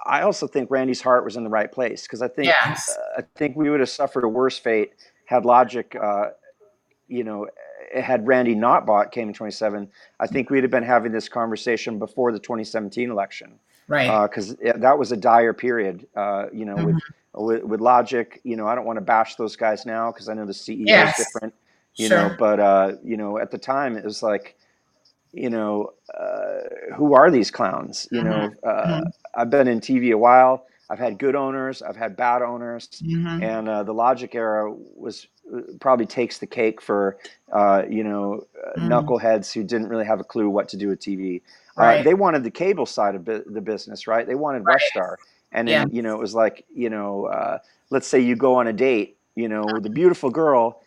I also think Randy's heart was in the right place, because Yes. I think we would have suffered a worse fate had Logic, you know, had Randy not bought Cayman 27. I think we'd have been having this conversation before the 2017 election, Right. because that was a dire period. With Logic, I don't want to bash those guys now because I know the CEO is Yes. different, Sure. but at the time it was like, who are these clowns? I've been in TV a while. I've had good owners. I've had bad owners, and the Logic era was probably takes the cake for knuckleheads who didn't really have a clue what to do with TV. Right. They wanted the cable side of the business, right? They wanted West Star, and Yeah. then it was like let's say you go on a date, with a beautiful girl,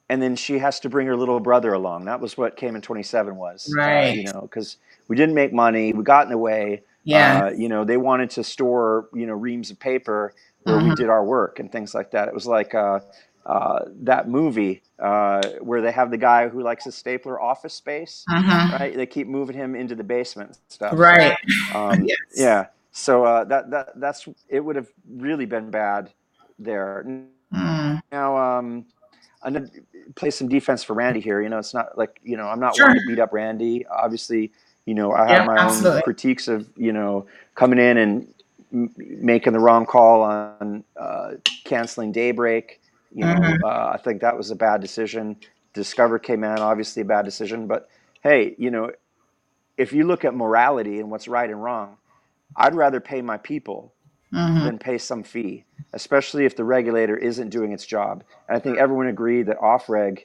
and then she has to bring her little brother along. That was what Cayman 27 was, Right. because we didn't make money. We got in the way. Yeah. They wanted to store, reams of paper where we did our work and things like that. It was like that movie where they have the guy who likes a stapler Office Space, right? They keep moving him into the basement and stuff. Right. So, Yes. yeah. So that's it. Would have really been bad there. Now, I'm gonna play some defense for Randy here. It's not like, I'm not Sure. one to beat up Randy. Obviously, I have Yeah. my own Absolutely. critiques of, coming in and making the wrong call on canceling Daybreak. I think that was a bad decision. Discover Cayman, obviously a bad decision. But hey, if you look at morality and what's right and wrong, I'd rather pay my people than pay some fee, especially if the regulator isn't doing its job. And I think everyone agreed that off-reg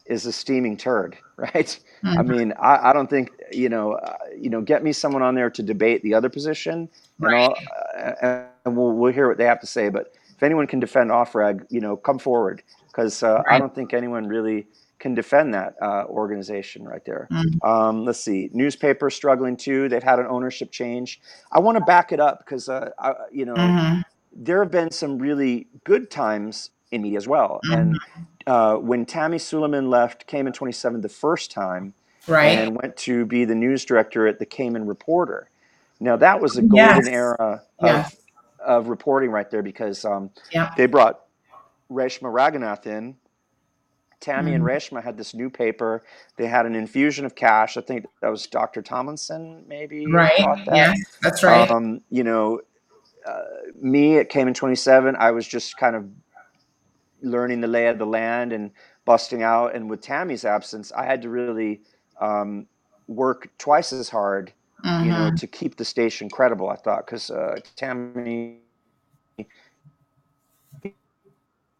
is a steaming turd, right? I mean, I don't think, get me someone on there to debate the other position, and Right. and we'll hear what they have to say. But if anyone can defend off-reg, come forward, because I Right. don't think anyone really can defend that organization right there. Let's see, newspaper struggling too. They've had an ownership change. I want to back it up because there have been some really good times in media as well. And when Tammy Suleiman left Cayman 27 the first time Right. and went to be the news director at the Cayman Reporter, now that was a golden Yes. era Yes. of reporting right there, because Yeah. they brought Reshma Raghunathan, Tammy and Mm. Reshma had this new paper. They had an infusion of cash. I think that was Dr. Tomlinson maybe Right. taught Yes, that. that's right. You know, me at Cayman 27, I was just kind of learning the lay of the land and busting out. And with Tammy's absence, I had to really um, work twice as hard, Hmm. to keep the station credible. I thought because Tammy,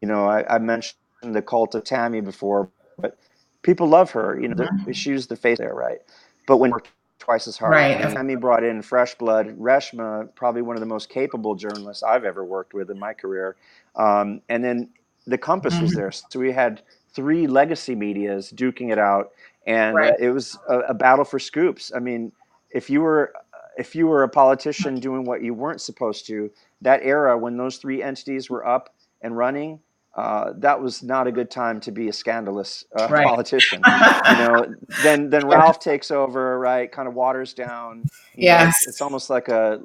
I mentioned the cult of Tammy before, but people love her. She was the face there, right? But when we're twice as hard, Right. when Tammy brought in fresh blood, Reshma, probably one of the most capable journalists I've ever worked with in my career, and then the Compass was Hmm. there, so we had three legacy medias duking it out, and Right. it was a battle for scoops. I mean, if you were if you were a politician doing what you weren't supposed to, that era when those three entities were up and running, that was not a good time to be a scandalous Right. politician. Then Yeah. Ralph takes over, right? Kind of waters down. Yes. It's almost like a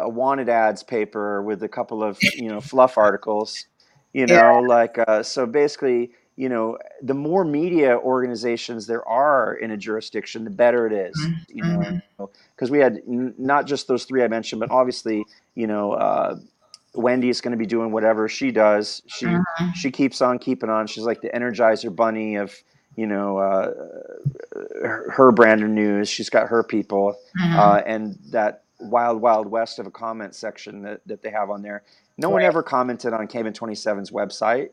wanted ads paper with a couple of fluff articles. Yeah. So basically, the more media organizations there are in a jurisdiction, the better it is. Hmm. Because we had not just those three I mentioned, but obviously, Wendy's going to be doing whatever she does. She keeps on keeping on. She's like the Energizer Bunny of you know uh, her brand of news. She's got her people, Hmm. and that wild west of a comment section that they have on there. No one Right. ever commented on Cayman 27's website.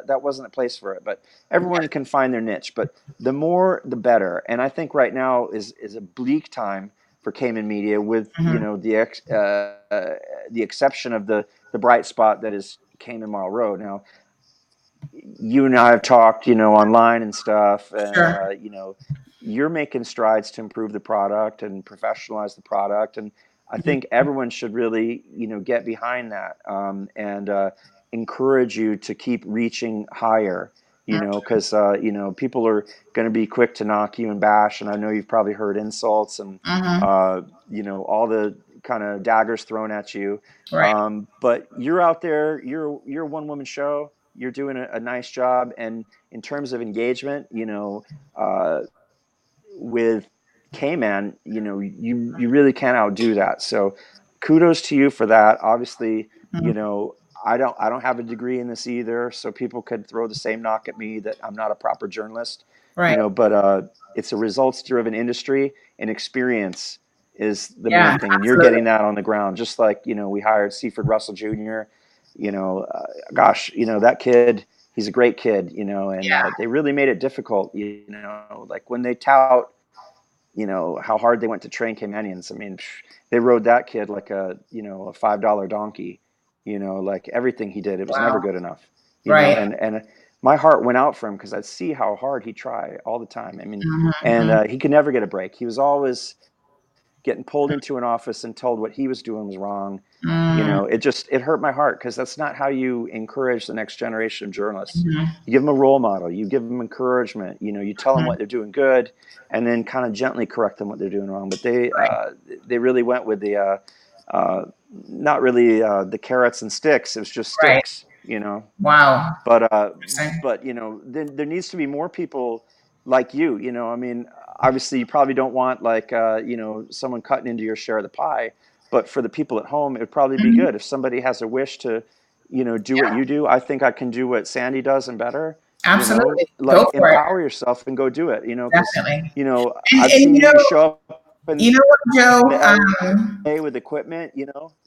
That wasn't a place for it. But everyone can find their niche. But the more, the better. And I think right now is a bleak time for Cayman media, with Hmm. the exception of the bright spot that is Cayman Mile Road. Now, you and I have talked, online and stuff, and Sure. you're making strides to improve the product and professionalize the product, and I think everyone should really, get behind that, and encourage you to keep reaching higher. Because people are going to be quick to knock you and bash, and I know you've probably heard insults and Hmm. all the kind of daggers thrown at you. Right. But you're out there, you're a one woman show. You're doing a nice job, and in terms of engagement, uh, with K-Man, you really can't outdo that. So kudos to you for that. Obviously, you Mhm. know, I don't have a degree in this either, so people could throw the same knock at me that I'm not a proper journalist, Right. but it's a results driven industry, and experience is the Yeah. main thing, and you're Absolutely. getting that on the ground. Just like, we hired Seaford Russell Jr. Gosh, that kid, he's a great kid, and Yeah. they really made it difficult, like when they tout, how hard they went to train Caymanians. I mean, they rode that kid like a $5 donkey, like everything he did, it was never Wow. good enough, Right. and my heart went out for him because I'd see how hard he tried all the time. I mean, and Hmm. he could never get a break. He was always getting pulled into an office and told what he was doing was wrong. Hmm. It hurt my heart, because that's not how you encourage the next generation of journalists. Hmm. You give them a role model, you give them encouragement, you tell them Hmm. what they're doing good, and then kind of gently correct them what they're doing wrong. But Right. they really went with the uh, not really the carrots and sticks. It was just Right. sticks. Wow. but Interesting. there needs to be more people like you. I mean, obviously you probably don't want like someone cutting into your share of the pie, but for the people at home, it would probably be Hmm. good if somebody has a wish to do what Yeah. you do. I think I can do what Sandy does and better. Absolutely. Go Like, for it. empower yourself and go do it. Because Definitely. I've And seen you show up you in know what, Joe? LA with equipment.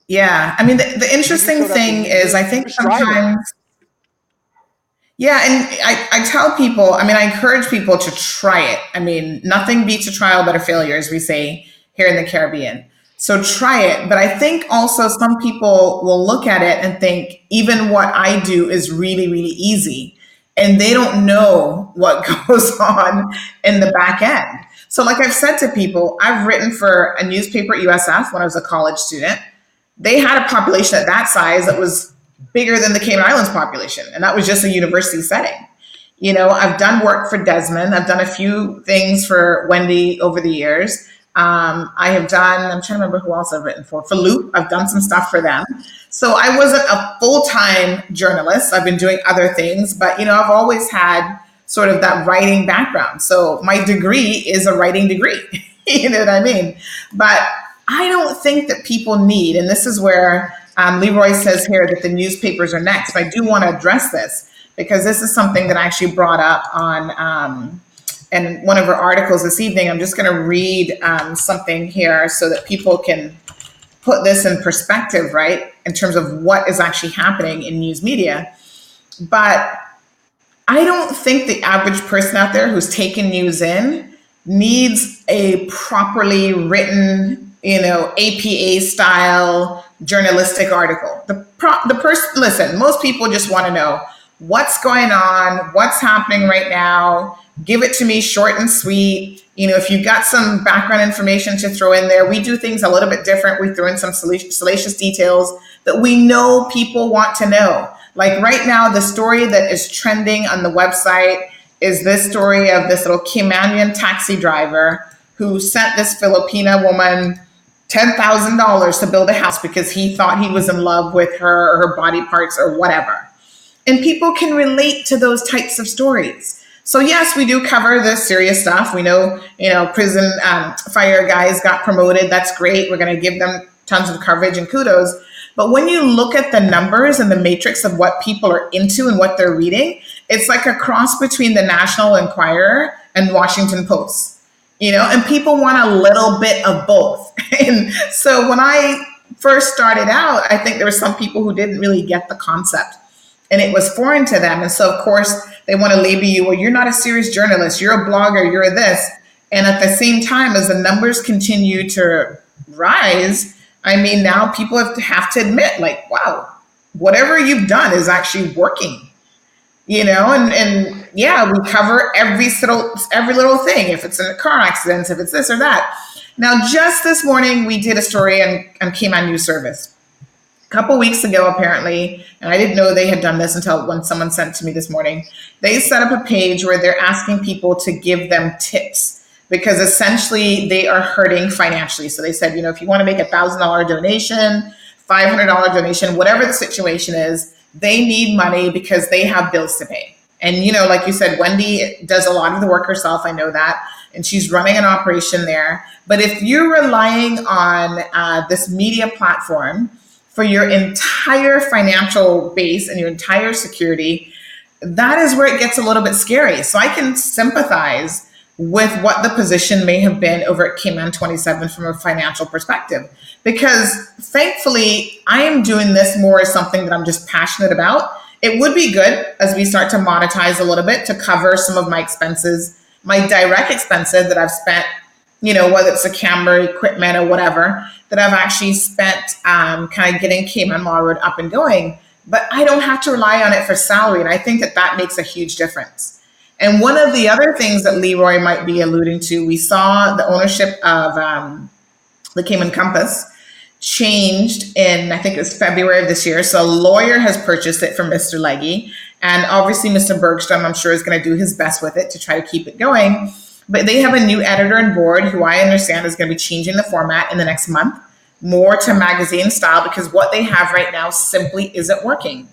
Yeah. I mean, the You interesting showed up and thing is, I think you're striving. sometimes, yeah, and I tell people, I mean, I encourage people to try it. I mean, nothing beats a trial but a failure, as we say here in the Caribbean. So try it. But I think also some people will look at it and think, even what I do is really, really easy. And they don't know what goes on in the back end. So, like I've said to people, I've written for a newspaper at USF when I was a college student. They had a population at that size that was bigger than the Cayman Islands population, and that was just a university setting. I've done work for Desmond. I've done a few things for Wendy over the years, I have done, I'm trying to remember who else I've written for Loop. I've done some stuff for them. So I wasn't a full-time journalist. I've been doing other things, but I've always had sort of that writing background. So my degree is a writing degree. You know what I mean? But I don't think that people need, and this is where Leroy says here that the newspapers are next. I do want to address this because this is something that I actually brought up on in one of her articles this evening. I'm just going to read something here so that people can put this in perspective, right, in terms of what is actually happening in news media. But I don't think the average person out there who's taken news in needs a properly written, APA style journalistic article. The person, listen, most people just want to know what's going on, what's happening right now. Give it to me short and sweet. If you've got some background information to throw in there, we do things a little bit different. We throw in some salacious details that we know people want to know. Like right now, the story that is trending on the website is this story of this little Caymanian taxi driver who sent this Filipina woman $10,000 to build a house because he thought he was in love with her or her body parts or whatever. And people can relate to those types of stories. So yes, we do cover the serious stuff. We know, prison fire guys got promoted. That's great. We're going to give them tons of coverage and kudos. But when you look at the numbers and the matrix of what people are into and what they're reading, it's like a cross between the National Enquirer and Washington Post, and people want a little bit of both. And so when I first started out, I think there were some people who didn't really get the concept and it was foreign to them. And so, of course, they want to label you, well, you're not a serious journalist, you're a blogger, you're this. And at the same time, as the numbers continue to rise, now people have to admit, like, wow, whatever you've done is actually working, and yeah, we cover every little thing. If it's a car accident, if it's this or that. Now, just this morning, we did a story on Cayman News Service. A couple weeks ago, apparently, and I didn't know they had done this until when someone sent it to me this morning. They set up a page where they're asking people to give them tips because essentially they are hurting financially. So they said, if you want to make $1,000 donation, $500 donation, whatever the situation is, they need money because they have bills to pay. And, like you said, Wendy does a lot of the work herself. I know that. And she's running an operation there. But if you're relying on this media platform for your entire financial base and your entire security, that is where it gets a little bit scary. So I can sympathize with what the position may have been over at Cayman 27 from a financial perspective. Because thankfully, I am doing this more as something that I'm just passionate about. It would be good as we start to monetize a little bit to cover some of my expenses, my direct expenses that I've spent, whether it's a camera, equipment, or whatever, that I've actually spent kind of getting Cayman Law Road up and going. But I don't have to rely on it for salary. And I think that makes a huge difference. And one of the other things that Leroy might be alluding to, we saw the ownership of the Cayman Compass changed in, I think it was February of this year. So a lawyer has purchased it from Mr. Legge. And obviously Mr. Bergstrom, I'm sure, is going to do his best with it to try to keep it going. But they have a new editor on board who I understand is going to be changing the format in the next month, more to magazine style, because what they have right now simply isn't working.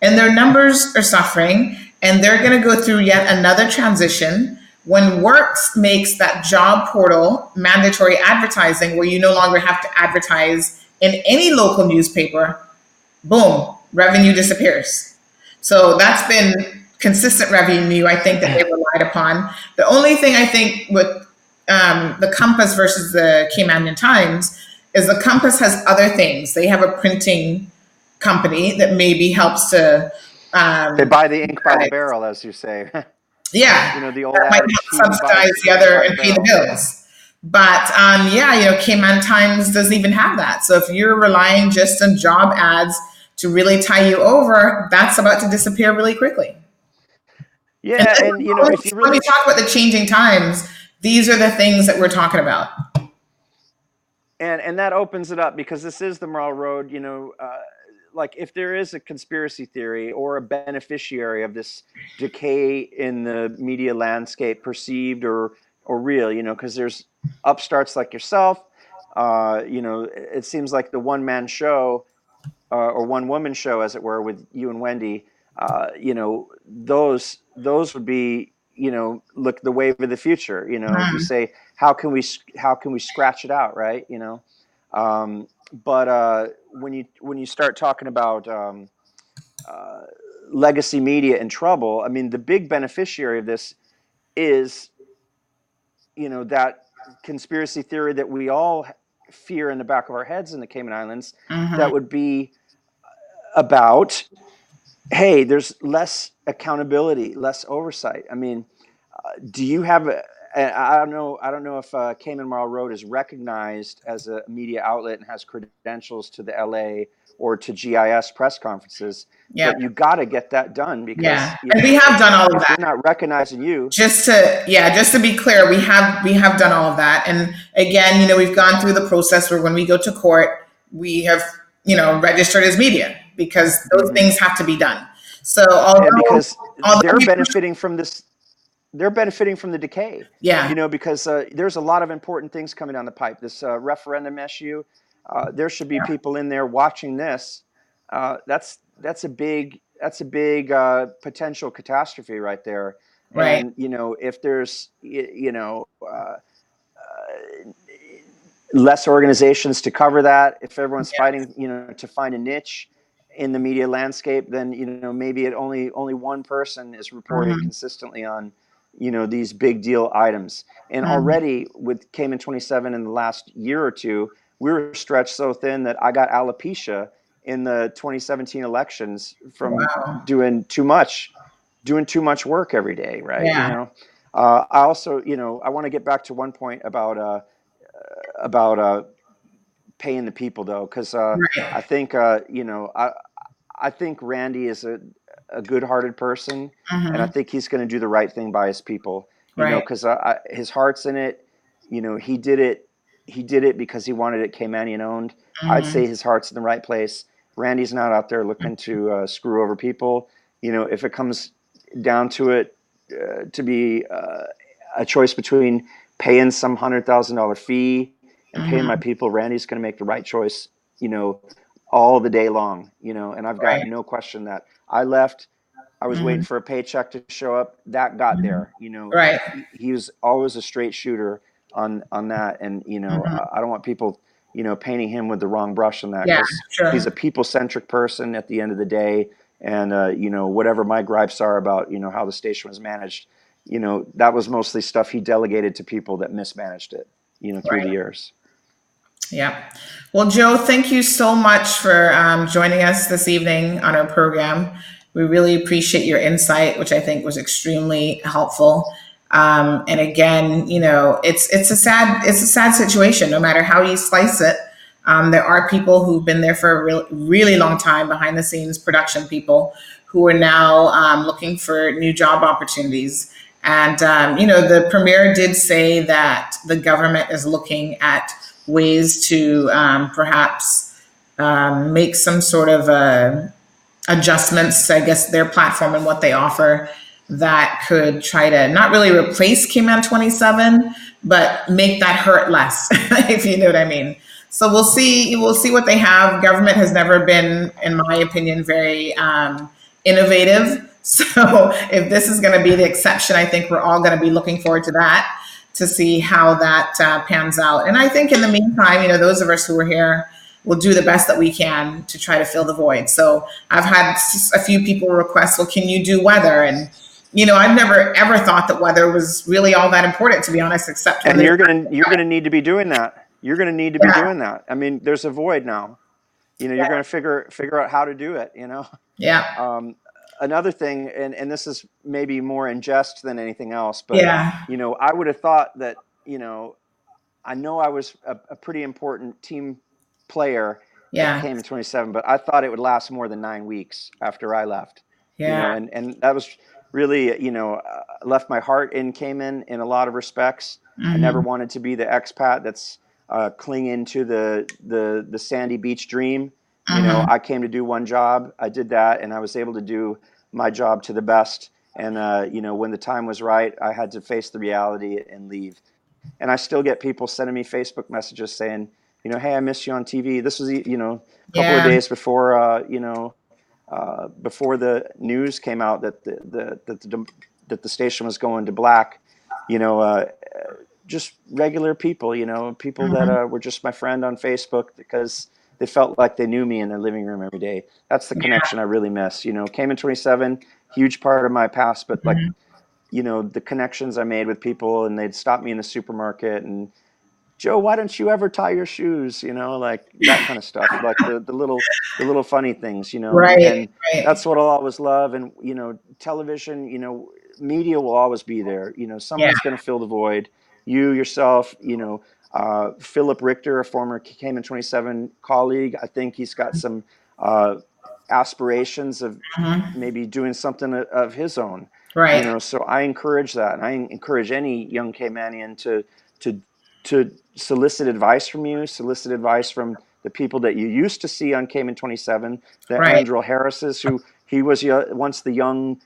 And their numbers are suffering, and they're going to go through yet another transition when Works makes that job portal mandatory advertising, where you no longer have to advertise in any local newspaper. Boom, revenue disappears. So that's been consistent revenue, I think, that they relied upon. The only thing I think with the Compass versus the Caymanian Times is the Compass has other things. They have a printing company that maybe helps to They buy the ink by the barrel, as you say. Yeah, The old that might adage, help subsidize the other and pay the bills. But Cayman Times doesn't even have that. So if you're relying just on job ads to really tie you over, that's about to disappear really quickly. Yeah, and if you when we talk about the changing times, these are the things that we're talking about. And that opens it up, because this is the Morale Road. Like, if there is a conspiracy theory or a beneficiary of this decay in the media landscape, perceived or real, because there's upstarts like yourself. It seems like the one-man show or one-woman show, as it were, with you and Wendy. Those would be, look, the wave of the future. If you Mhm. say, how can we scratch it out, right? But when you start talking about uh, legacy media in trouble, I mean, the big beneficiary of this is, that conspiracy theory that we all fear in the back of our heads in the Cayman Islands, Mhm. that would be about, hey, there's less accountability, less oversight. I mean, do you have I don't know if Cayman Marl Road is recognized as a media outlet and has credentials to the LA or to GIS press conferences, Yeah. but you got to get that done, Yeah. because And we have done all of if that. they're not recognizing you. Just to be clear, we have done all of that. And again, we've gone through the process where when we go to court, we have, registered as media because those Mhm. things have to be done. So And although because although they're we benefiting from this, they're benefiting from the decay, yeah, because there's a lot of important things coming down the pipe. This referendum issue, there should be people in there watching this. That's a big potential catastrophe right there. right. And if there's less organizations to cover that, if everyone's Yeah. fighting to find a niche in the media landscape, then maybe only one person is reporting Hmm. consistently on these big deal items. And Hmm. already with Cayman 27 in the last year or two, we were stretched so thin that I got alopecia in the 2017 elections from Wow. doing too much work every day, right? Yeah. I also, I want to get back to one point about paying the people, though, because Right. I think I think Randy is a good-hearted person, and I Hmm. think he's going to do the right thing by his people. Right. Because his heart's in it. He did it. He did it because he wanted it Caymanian owned. I'd Hmm. say his heart's in the right place. Randy's not out there looking to screw over people. If it comes down to it, to be a choice between paying some $100,000 fee and paying my Hmm. people, Randy's going to make the right choice, you know, all the day long, and I've got Right. no question that I left. I was waiting Hmm. for a paycheck to show up. That got Hmm. there. Right. He was always a straight shooter on that, and Hmm. I don't want people painting him with the wrong brush on that, Yeah. because he's Sure. a people centric person at the end of the day. And whatever my gripes are about how the station was managed, that was mostly stuff he delegated to people that mismanaged it through the Right. years. Yeah. Well, Joe, thank you so much for joining us this evening on our program. We really appreciate your insight, which I think was extremely helpful. And again, it's a sad situation. No matter how you slice it, there are people who've been there for a really long time, behind the scenes production people, who are now looking for new job opportunities. And the premier did say that the government is looking at ways to perhaps make some sort of adjustments to, I guess, their platform and what they offer that could try to not really replace Cayman 27, but make that hurt less, if you know what I mean. So we'll see. We'll see what they have. Government has never been, in my opinion, very innovative. So if this is going to be the exception, I think we're all going to be looking forward to that, to see how that pans out. And I think in the meantime, those of us who are here will do the best that we can to try to fill the void. So I've had a few people request, well, can you do weather? And I've never ever thought that weather was really all that important, to be honest, except when And there's you're gonna need to be doing that. You're gonna need to be yeah, doing that. I mean, there's a void now. You're yeah, gonna figure out how to do it. yeah, Um, Another thing, and this is maybe more in jest than anything else, but yeah, I would have thought that I know I was a pretty important team player at yeah, Cayman 27, but I thought it would last more than 9 weeks after I left. yeah. And that was really left my heart in Cayman in a lot of respects. I never Hmm. wanted to be the expat that's clinging to the sandy beach dream. Hmm. I came to do one job. I did that, and I was able to do my job to the best. And when the time was right, I had to face the reality and leave. And I still get people sending me Facebook messages saying, hey, I miss you on TV. This was, a couple of Yeah. days before, before the news came out that that the station was going to black. Just regular people, people that Mhm. were just my friend on Facebook because they felt like they knew me in their living room every day. That's the Yeah. connection I really miss. Cayman 27, huge part of my past, but like, Mhm. the connections I made with people, and they'd stop me in the supermarket and, Joe, why don't you ever tie your shoes? Like that kind of stuff, like the little funny things, Right. and Right. that's what I'll always love. And, television, media will always be there. Yeah. Someone's going to fill the void. You yourself, Philip Richter, a former Cayman 27 colleague, I think he's got some uh, aspirations of Mhm. maybe doing something of his own. Right. So I encourage that, and I encourage any young Caymanian to to solicit advice from you, solicit advice from the people that you used to see on Cayman 27, the Right. Andrew Harris's, who he was once the young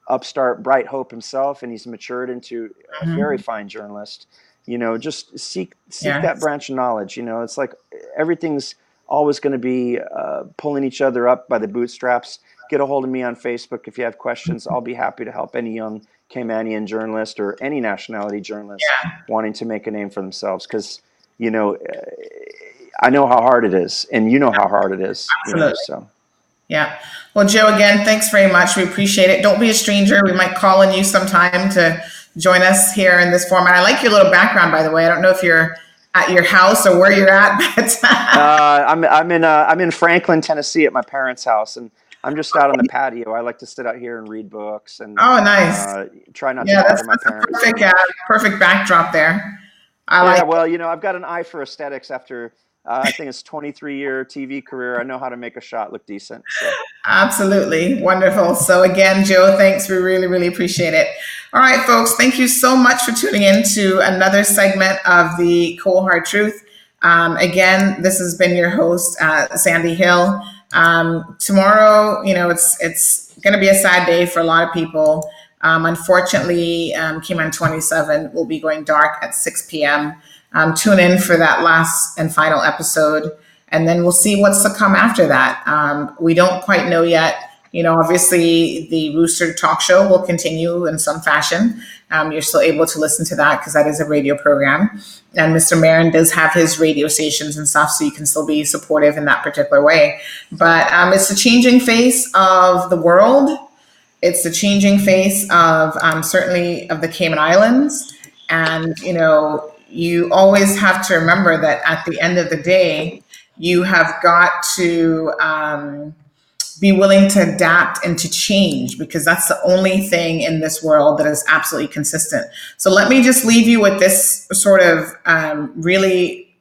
upstart bright hope himself, and he's matured into a very Mhm. fine journalist. Just seek that Yes. branch of knowledge. It's like everything's always going to be pulling each other up by the bootstraps. Get a hold of me on Facebook if you have questions. I'll be happy to help any young Caymanian journalist or any nationality journalist Yeah. wanting to make a name for themselves, because you know I know how hard it is, and you know how hard it is. Absolutely. So Yeah. Well, Joe, again, thanks very much. We appreciate it. Don't be a stranger. We might call on you sometime to join us here in this format. I like your little background, by the way. I don't know if you're at your house or where you're at, but I'm in Franklin, Tennessee, at my parents' house, and I'm just out on the patio. I like to sit out here and read books and oh, nice. try not to Yeah, bother my that's a parents too perfect, much. perfect backdrop there. I Yeah, like it. well, I've got an eye for aesthetics after I think it's 23-year TV career. I know how to make a shot look decent. So. Absolutely. Wonderful. So again, Joe, thanks. We really, really appreciate it. All right, folks, thank you so much for tuning in to another segment of the Cold Hard Truth. Again, this has been your host, Sandy Hill. Tomorrow, it's going to be a sad day for a lot of people. Unfortunately, Cayman 27 will be going dark at 6 p.m. Tune in for that last and final episode, and then we'll see what's to come after that. We don't quite know yet. Obviously, the Rooster Talk Show will continue in some fashion. You're still able to listen to that because that is a radio program. And Mr. Marin does have his radio stations and stuff, so you can still be supportive in that particular way. But it's the changing face of the world. It's the changing face of certainly of the Cayman Islands. And, you always have to remember that at the end of the day, you have got to be willing to adapt and to change, because that's the only thing in this world that is absolutely consistent. So let me just leave you with this sort of really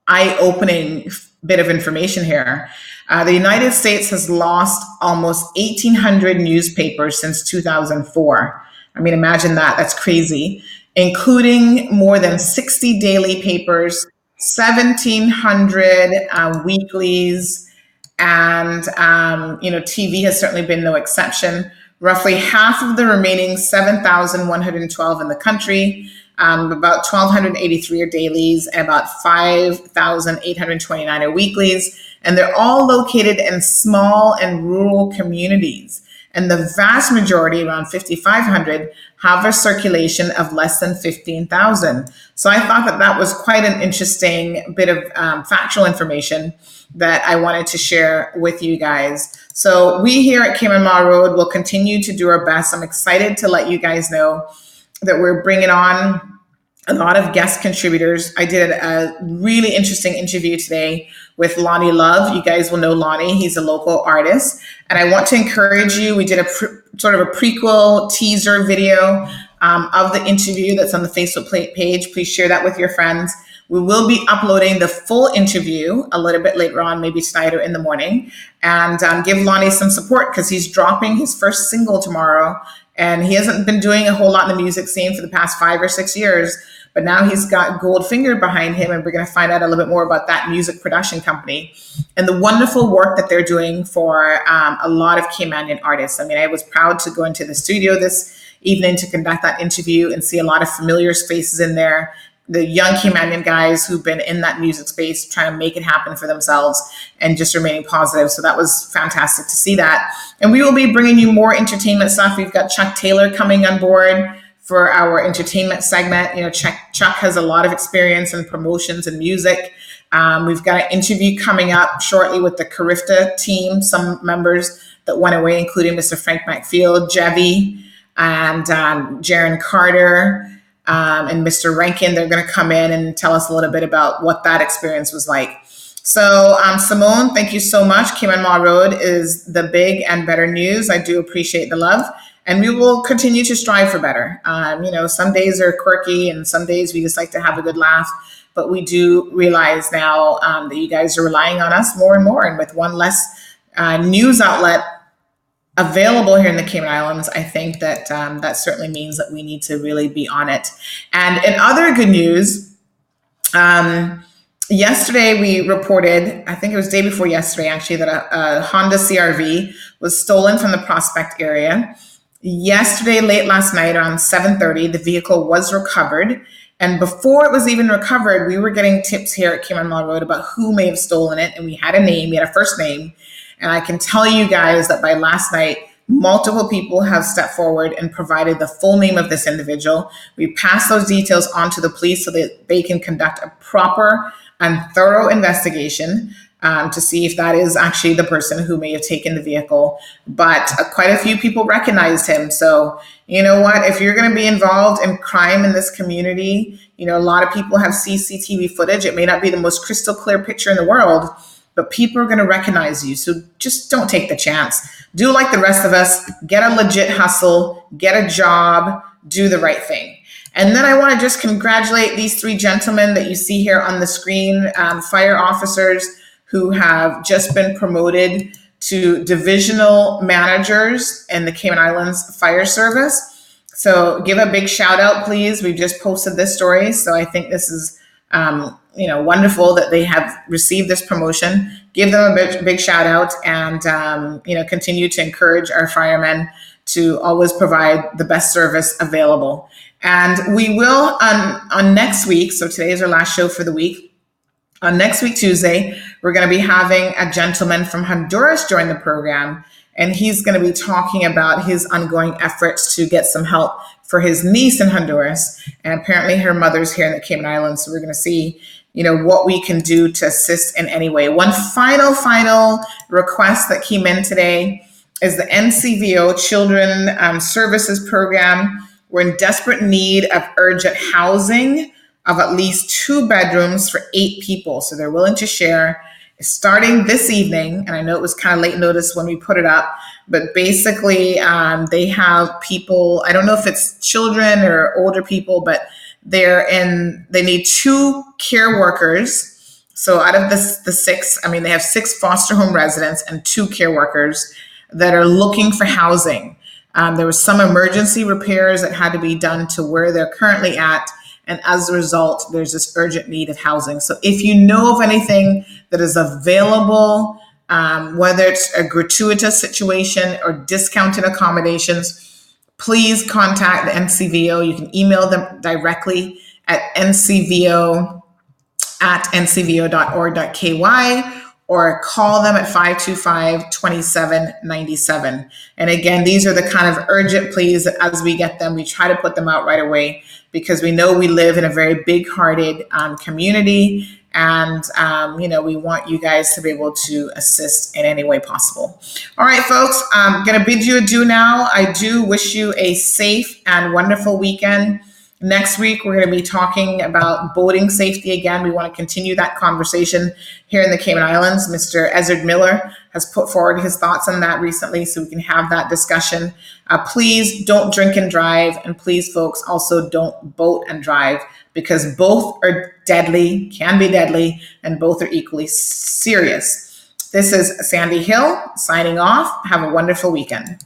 eye-opening bit of information here. The United States has lost almost 1,800 newspapers since 2004. I mean, imagine that. That's crazy. Including more than 60 daily papers, 1,700 weeklies, and TV has certainly been no exception. Roughly half of the remaining 7,112 in the country, about 1,283 are dailies, and about 5,829 are weeklies. And they're all located in small and rural communities. And the vast majority, around 5,500, have a circulation of less than 15,000. So I thought that was quite an interesting bit of factual information that I wanted to share with you guys. So we here at Cayman Mall Road will continue to do our best. I'm excited to let you guys know that we're bringing on a lot of guest contributors. I did a really interesting interview today with Lonnie Love. You guys will know Lonnie. He's a local artist. And I want to encourage you. We did a sort of a prequel teaser video of the interview that's on the Facebook page. Please share that with your friends. We will be uploading the full interview a little bit later on, maybe tonight or in the morning, and give Lonnie some support because he's dropping his first single tomorrow. And he hasn't been doing a whole lot in the music scene for the past 5 or 6 years. But now he's got Goldfinger behind him, and we're going to find out a little bit more about that music production company and the wonderful work that they're doing for a lot of Caymanian artists. I mean, I was proud to go into the studio this evening to conduct that interview and see a lot of familiar faces in there. The young Caymanian guys who've been in that music space trying to make it happen for themselves and just remaining positive. So that was fantastic to see that. And we will be bringing you more entertainment stuff. We've got Chuck Taylor coming on board for our entertainment segment. You know, Chuck has a lot of experience in promotions and music. We've got an interview coming up shortly with the Carifta team, some members that went away, including Mr. Frank McField, Jevi, and Jaron Carter, and Mr. Rankin. They're going to come in and tell us a little bit about what that experience was like. So, Simone, thank you so much. Cayman Mall Road is the big and better news. I do appreciate the love, and we will continue to strive for better. You know, some days are quirky, and some days we just like to have a good laugh. But we do realize now that you guys are relying on us more and more, and with one less news outlet available here in the Cayman Islands, I think that that certainly means that we need to really be on it. And in other good news, yesterday we reported, I think it was the day before yesterday actually, that a Honda CRV was stolen from the Prospect area. Yesterday, late last night, around 7:30, the vehicle was recovered. And before it was even recovered, we were getting tips here at Cayman Mall Road about who may have stolen it. And we had a name, we had a first name. And I can tell you guys that by last night, multiple people have stepped forward and provided the full name of this individual. We passed those details on to the police so that they can conduct a proper and thorough investigation to see if that is actually the person who may have taken the vehicle. But quite a few people recognized him. So, you know what, if you're going to be involved in crime in this community, you know, a lot of people have CCTV footage. It may not be the most crystal clear picture in the world, but people are going to recognize you. So just don't take the chance. Do like the rest of us, get a legit hustle, get a job, do the right thing. And then I want to just congratulate these three gentlemen that you see here on the screen, fire officers who have just been promoted to divisional managers in the Cayman Islands Fire Service. So give a big shout out, please. We've just posted this story. So I think this is wonderful that they have received this promotion. Give them a big shout out, and continue to encourage our firemen to always provide the best service available. And we will on next week. So today is our last show for the week. On next week, Tuesday, we're going to be having a gentleman from Honduras join the program, and he's going to be talking about his ongoing efforts to get some help for his niece in Honduras. And apparently her mother's here in the Cayman Islands. So we're going to see, what we can do to assist in any way. One final request that came in today is the NCVO Children Services Program. We're in desperate need of urgent housing of at least 2 bedrooms for 8 people. So they're willing to share. Starting this evening, and I know it was kind of late notice when we put it up, but basically they have people, I don't know if it's children or older people, but they need 2 care workers. So out of the 6, they have 6 foster home residents and 2 care workers that are looking for housing. There was some emergency repairs that had to be done to where they're currently at. And as a result, there's this urgent need of housing. So if you know of anything that is available, whether it's a gratuitous situation or discounted accommodations, please contact the NCVO. You can email them directly at ncvo@ncvo.org.ky or call them at 525-2797. And again, these are the kind of urgent pleas that as we get them, we try to put them out right away, because we know we live in a very big-hearted community, and we want you guys to be able to assist in any way possible. All right, folks, I'm going to bid you adieu now. I do wish you a safe and wonderful weekend. Next week, we're going to be talking about boating safety again. We want to continue that conversation here in the Cayman Islands. Mr. Ezard Miller has put forward his thoughts on that recently, so we can have that discussion. Please don't drink and drive. And please, folks, also don't boat and drive, because both are deadly, can be deadly, and both are equally serious. This is Sandy Hill signing off. Have a wonderful weekend.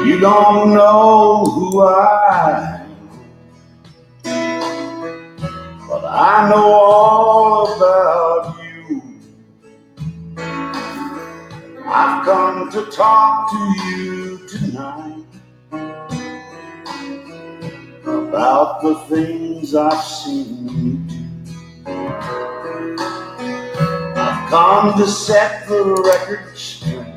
You don't know who I all about you. I've come to talk to you tonight about the things I've seen you do. I've come to set the record straight.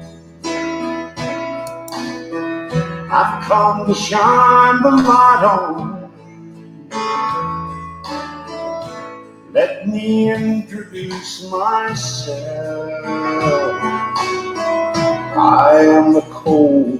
I've come to shine the light on. Let me introduce myself. I am the cold